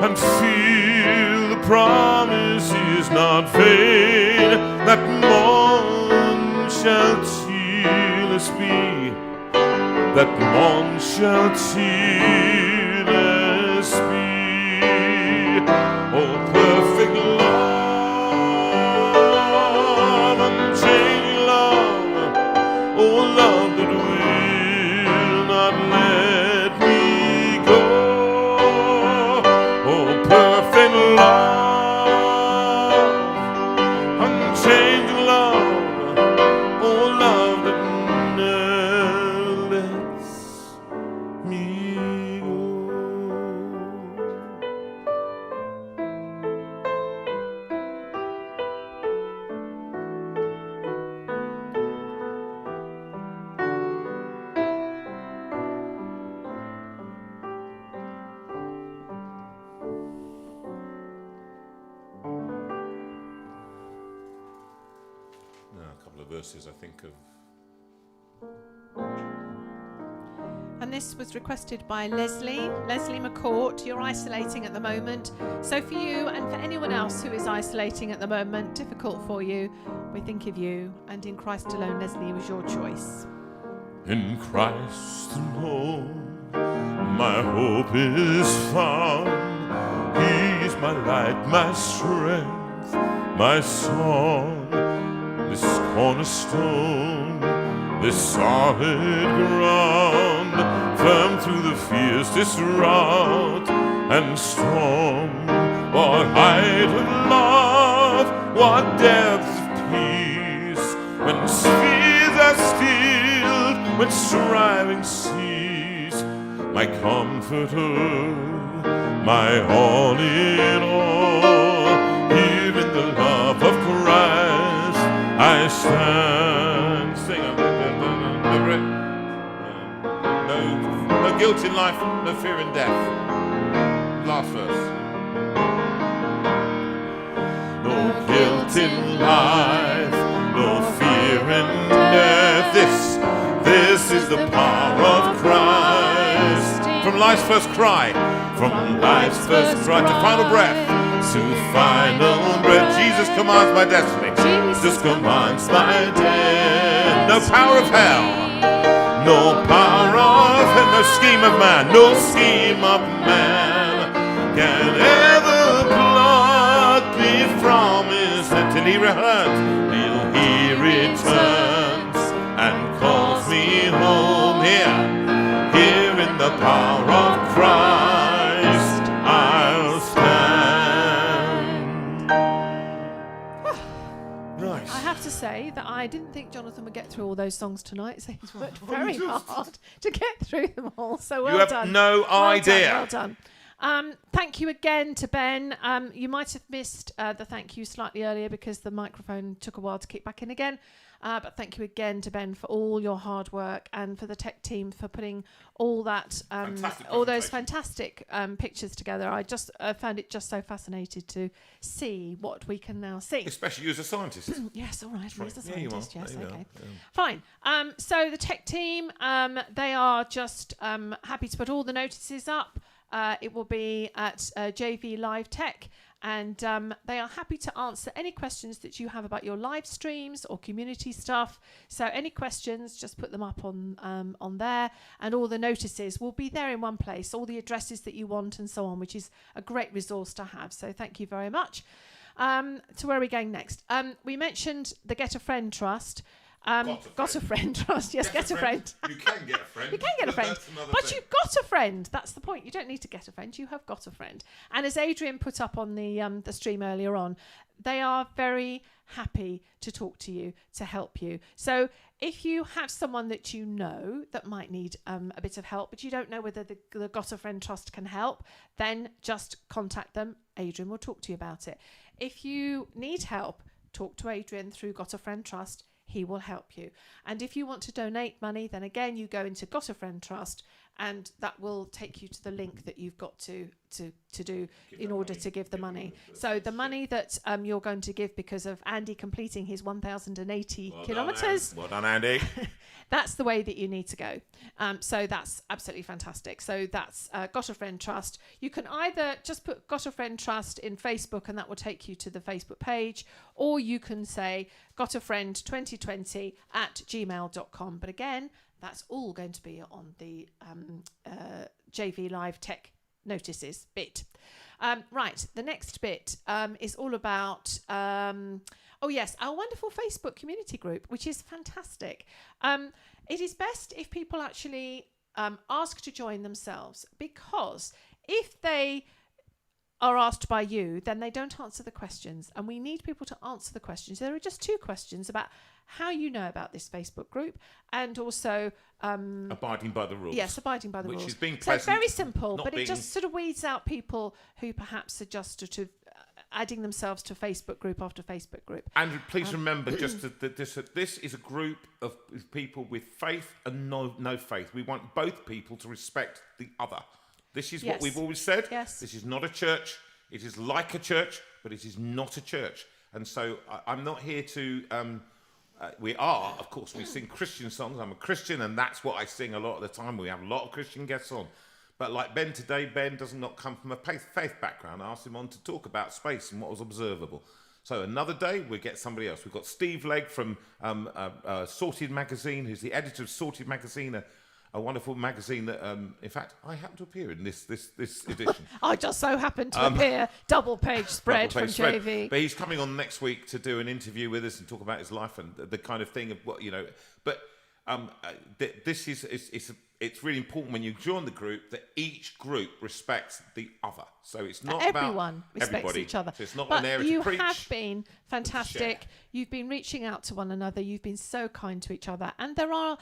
and feel the promise is not vain, that morn shall tearless be, that morn shall tearless be. Oh, perfect love, unchanging love, oh, love that will not let me go. Oh, perfect love, unchanging love, oh, love that never lets me go. couple of verses, I think, of. And this was requested by Leslie McCourt. You're isolating at the moment. So for you and for anyone else who is isolating at the moment, difficult for you, we think of you. And in Christ alone, Leslie, was your choice. In Christ alone, my hope is found. He is my light, my strength, my song. This cornerstone, this solid ground, firm through the fiercest drought and storm. What height of love, what depth of peace, when spheres are stilled, when striving cease. My comforter, my all in all, here in the love of Christ I stand. Sing it. No guilt in life, no fear in death. Last verse. No guilt in life, no fear in death. This is the power of Christ. From life's first cry, from life's first cry to final breath, to final breath. Jesus commands my destiny. Jesus commands my death. No power of hell. No power of hell, no scheme of man, no scheme of man can ever pluck me from his hand. Till he returns and calls me home. Here in the power of Christ I'll stand. Nice. I have to say that I didn't think Jonathan would get through all those songs tonight, so he's worked very hard to get through them all. So well You have done. no idea. Well done. Thank you again to Ben. You might have missed the thank you slightly earlier because the microphone took a while to kick back in again. But thank you again to Ben for all your hard work and for the tech team for putting all that, all those fantastic pictures together. I just found it just so fascinating to see what we can now see. Especially you as a scientist. Yes, all right. I was a Yeah, you are. scientist. Yes, There you okay. are. Fine. So the tech team, they are just happy to put all the notices up. It will be at JV Live Tech, and they are happy to answer any questions that you have about your live streams or community stuff. So any questions, just put them up on there, and all the notices will be there in one place, all the addresses that you want and so on, which is a great resource to have. So thank you very much. So where are we going next? We mentioned the Get a Friend Trust. Got a friend trust. Yes, get a friend. You can get a friend. You can get a friend, That's another but thing. you've got a friend. That's the point. You don't need to get a friend. You have got a friend. And as Adrian put up on the stream earlier on, they are very happy to talk to you, to help you. So if you have someone that you know that might need a bit of help, but you don't know whether the Got a Friend Trust can help, then just contact them. Adrian will talk to you about it. If you need help, talk to Adrian through Got a Friend Trust. He will help you. And if you want to donate money, then again, you go into Got a Friend Trust, and that will take you to the link that you've got to do in order to give the money. So the money that you're going to give because of Andy completing his 1,080 kilometres. Well done, Andy. That's the way that you need to go. So that's absolutely fantastic. So that's Got a Friend Trust. You can either just put Got a Friend Trust in Facebook and that will take you to the Facebook page, or you can say gotafriend2020@gmail.com. But again, that's all going to be on the JV Live Tech notices bit. Right, the next bit is all about... oh yes, our wonderful Facebook community group, which is fantastic. It is best if people actually ask to join themselves, because if they are asked by you, then they don't answer the questions, and we need people to answer the questions. There are just 2 questions about how you know about this Facebook group, and also Abiding by the rules. yes, abiding by the Which rules. is being so pleasant, very simple, not but being- it just sort of weeds out people who perhaps are just sort of adding themselves to Facebook group after Facebook group. And please remember, just that this is a group of people with faith and no faith. We want both people to respect the other. This is what Yes. we've always said. Yes. This is not a church. It is like a church, but it is not a church. And so I'm not here to we are, of course, we sing Christian songs. I'm a Christian, and that's what I sing a lot of the time. We have a lot of Christian guests on. But like Ben today, Ben does not come from a faith background. I asked him on to talk about space and what was observable. So another day, we'll get somebody else. We've got Steve Legg from Sorted Magazine, who's the editor of Sorted Magazine, a wonderful magazine that, in fact, I happen to appear in this edition. I just so happen to appear double-page spread Double-page from spread. JV. But he's coming on next week to do an interview with us and talk about his life and the kind of thing of what, you know. But this is it's really important when you join the group that each group respects the other. So it's not Everyone about respects everybody. each other. So it's not but an area you to preach. have been fantastic. You've been reaching out to one another. You've been so kind to each other. And there are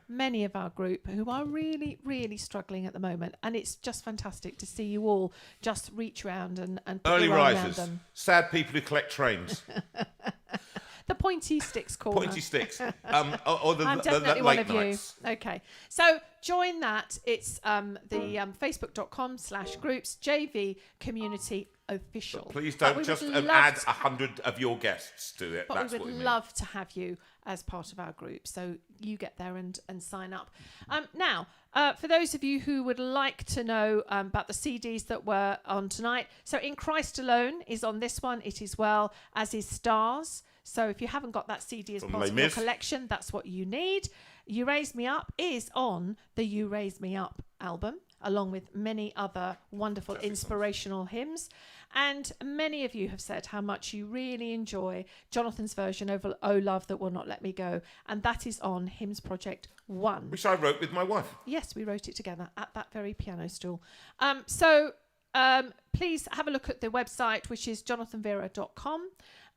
many of our group who are really, really struggling at the moment. And it's just fantastic to see you all just reach round and put Early your arm around risers, them. sad people who collect trains, The pointy sticks corner. pointy sticks, or I'm the definitely late one of nights. you. Okay, so join that. It's facebook.com/groups JV Community Official. Please But don't we just would love add to- 100 of your guests to it. But That's we what would we mean. love to have you as part of our group. So you get there and sign up. Now, for those of you who would like to know about the CDs that were on tonight, so In Christ Alone is on this one. It is well, as is Stars. So if you haven't got that CD as From part Les of your Mis. collection, that's what you need. You Raise Me Up is on the You Raise Me Up album, along with many other wonderful inspirational hymns. And many of you have said how much you really enjoy Jonathan's version of Oh Love That Will Not Let Me Go. And that is on Hymns Project 1. Which I wrote with my wife. Yes, we wrote it together at that very piano stool. Please have a look at the website, which is jonathanvera.com,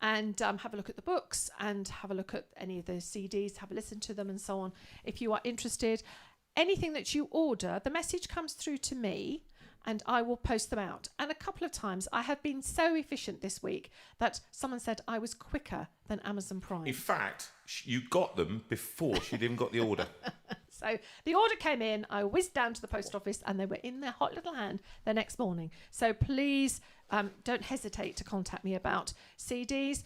and have a look at the books and have a look at any of the CDs, have a listen to them and so on. If you are interested, anything that you order, the message comes through to me and I will post them out. And a couple of times I have been so efficient this week that someone said I was quicker than Amazon Prime. In fact, you got them before she'd even got the order. So the order came in, I whizzed down to the post office and they were in their hot little hand the next morning. So please don't hesitate to contact me about CDs.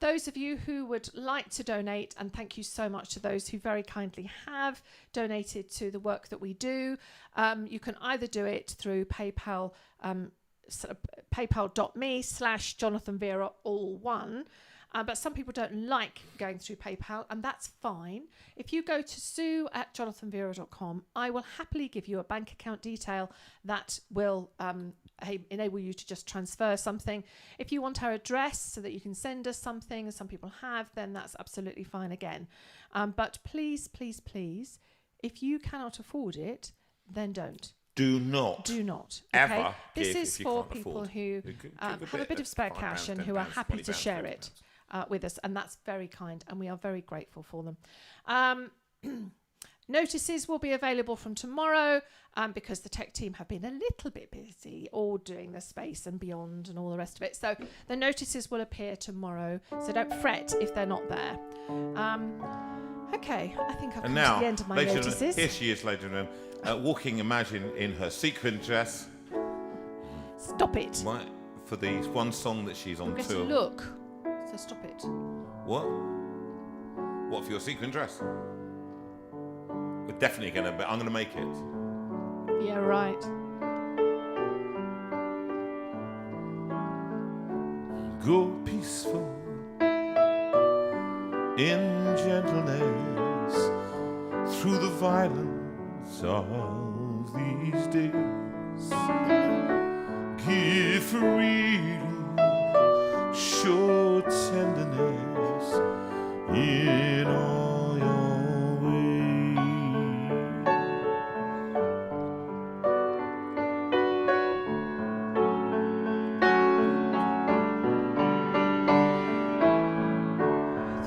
Those of you who would like to donate, and thank you so much to those who very kindly have donated to the work that we do, you can either do it through PayPal, paypal.me/JonathanVera, all one. But some people don't like going through PayPal, and that's fine. If you go to sue@jonathanvera.com, I will happily give you a bank account detail that will enable you to just transfer something. If you want our address so that you can send us something, as some people have, then that's absolutely fine again. But please, please, please, if you cannot afford it, then don't. Do not. Do not. Ever Okay? This give is if you for can't people afford. who Give have a bit of spare cash and who are happy to share it with us, and that's very kind, and we are very grateful for them. Notices will be available from tomorrow because the tech team have been a little bit busy all doing the space and beyond and all the rest of it. So the notices will appear tomorrow, so don't fret if they're not there. Okay, I think I've come to the end of my notices. Here she is, ladies and gentlemen, walking, imagine, in her sequin dress. Stop it. For the one song that she's on You'll get tour. a look, so stop it. What? What for your sequin dress? We're definitely going to, I'm going to make it. Yeah, right. Go peaceful in gentleness through the violence of these days. Give freely, show tenderness in all your ways.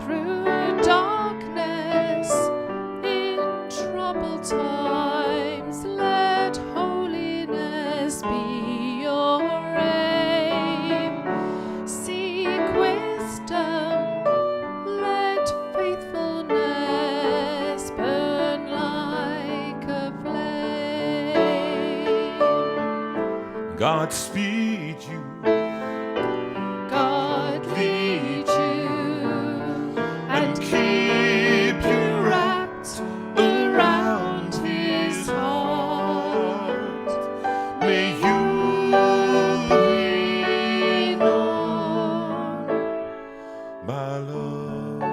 Through darkness, in troubled times, let holiness be your aim. Seek wisdom, let faithfulness burn like a flame. God speed you. God lead you, and my love.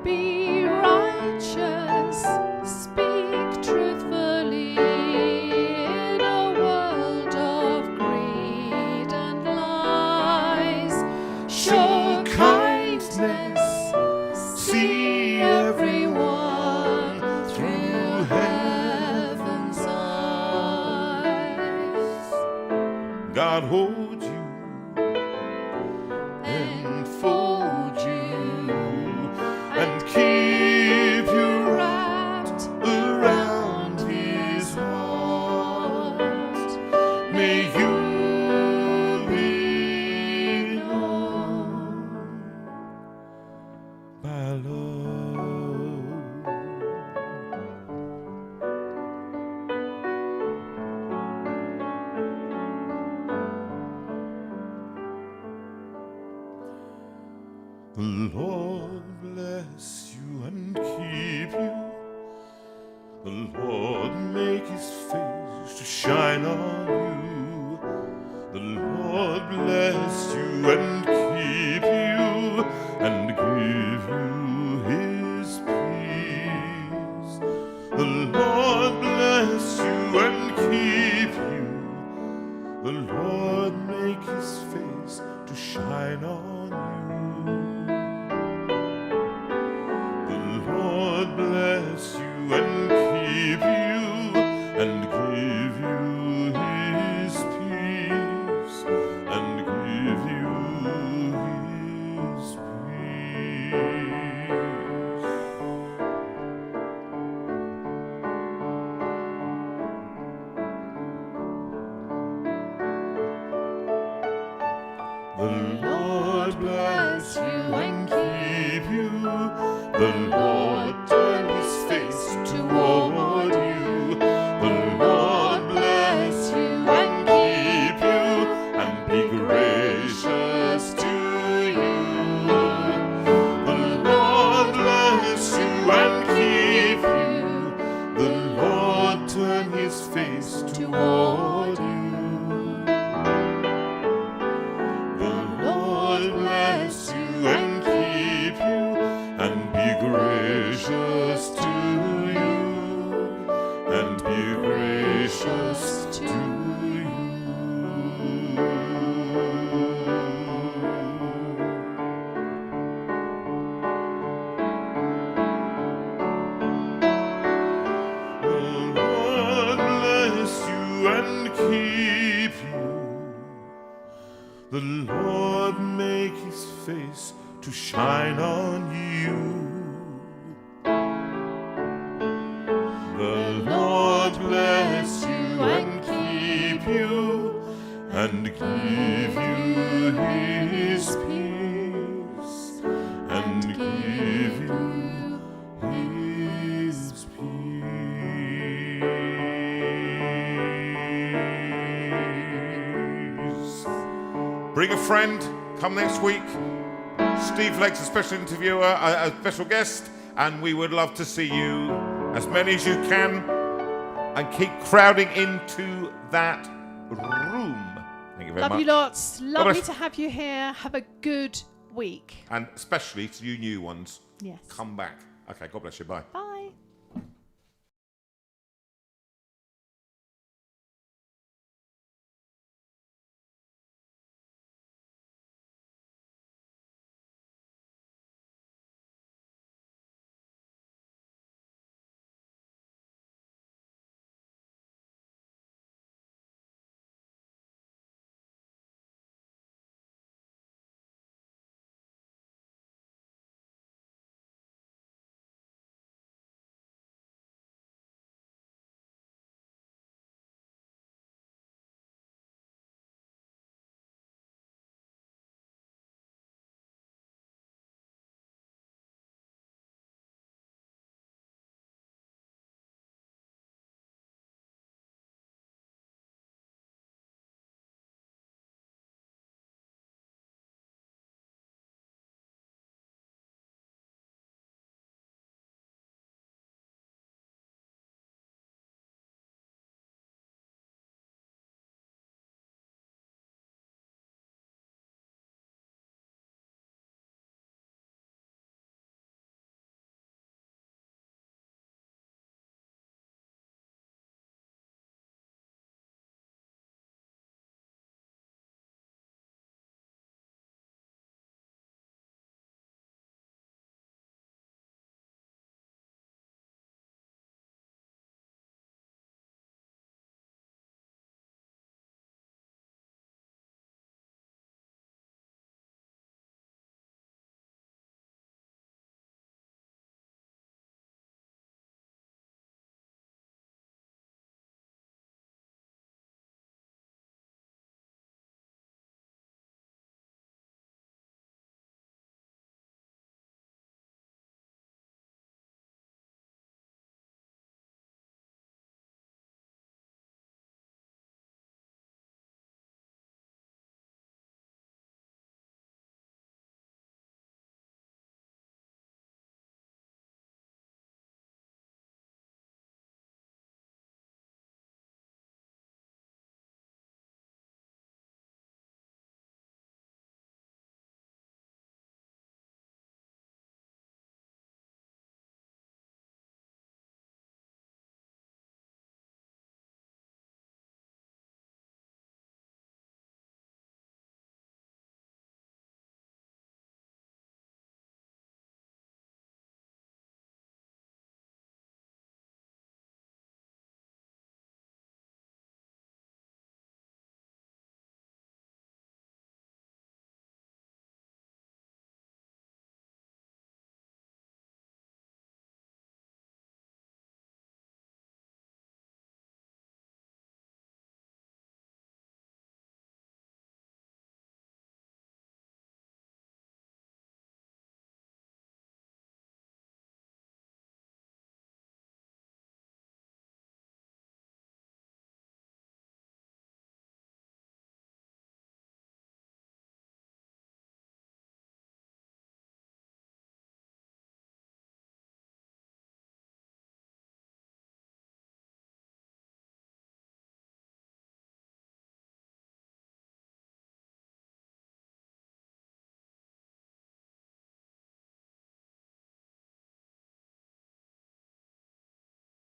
Be righteous, speak truthfully in a world of greed and lies. Show kindness, see everyone through heaven's eyes. God hold you and fold you and keep you wrapped around his heart. May you be known by love. The Lord bless you and keep you. The Lord make his face to shine on you. The Lord bless you and keep you and give you his peace. The Lord bless you and keep you. The Lord make his face to shine on you. The Lord bless you and keep you and give you his peace and give you his peace. The Lord bless you and keep you. The Lord turn his face toward you. The Lord bless you and keep you and be gracious to you. The Lord bless you and keep you. The Lord turn his face toward you. The Lord bless you and keep you and be gracious to you and be gracious to you. The Lord bless you and keep you. The Lord make his face to shine on you. The Lord bless you and keep you and give you his peace and give you his peace. Bring a friend, come next week. Steve Lake's a special interviewer, a special guest, and we would love to see you, as many as you can, and keep crowding into that room. Thank you very Love much. you lots. Lovely bless. to have you here. Have a good week. And especially to you new ones, Yes. come back. Okay, God bless you. Bye. Bye.